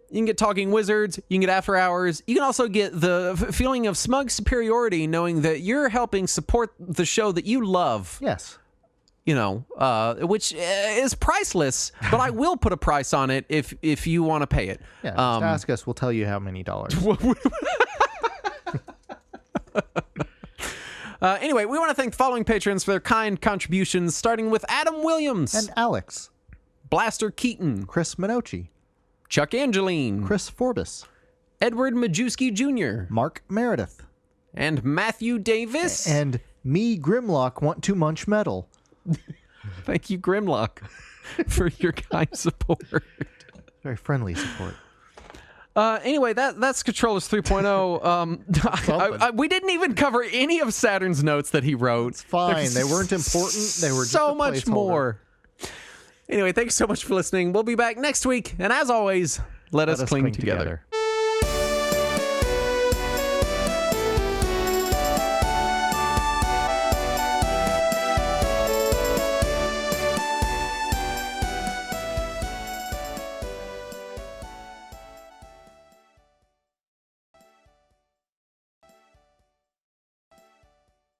You can get Talking Wizards. You can get After Hours. You can also get the feeling of smug superiority knowing that you're helping support the show that you love. Yes. You know, which is priceless, but I will put a price on it if you want to pay it. Yeah, just ask us. We'll tell you how many dollars. Anyway, we want to thank the following patrons for their kind contributions, starting with Adam Williams, And Alex. Blaster Keaton, Chris Minochi. Chuck Angeline, Chris Forbes. Edward Majewski Jr., Mark Meredith. and Matthew Davis. And me, Grimlock, want to munch metal. Thank you, Grimlock, for your kind support. Very friendly support. Anyway, that's Controllers 3.0. We didn't even cover any of Saturn's notes that he wrote. It's fine. They weren't important. They were just so a much placeholder. more. Anyway, thanks so much for listening. We'll be back next week. And as always, let us cling together.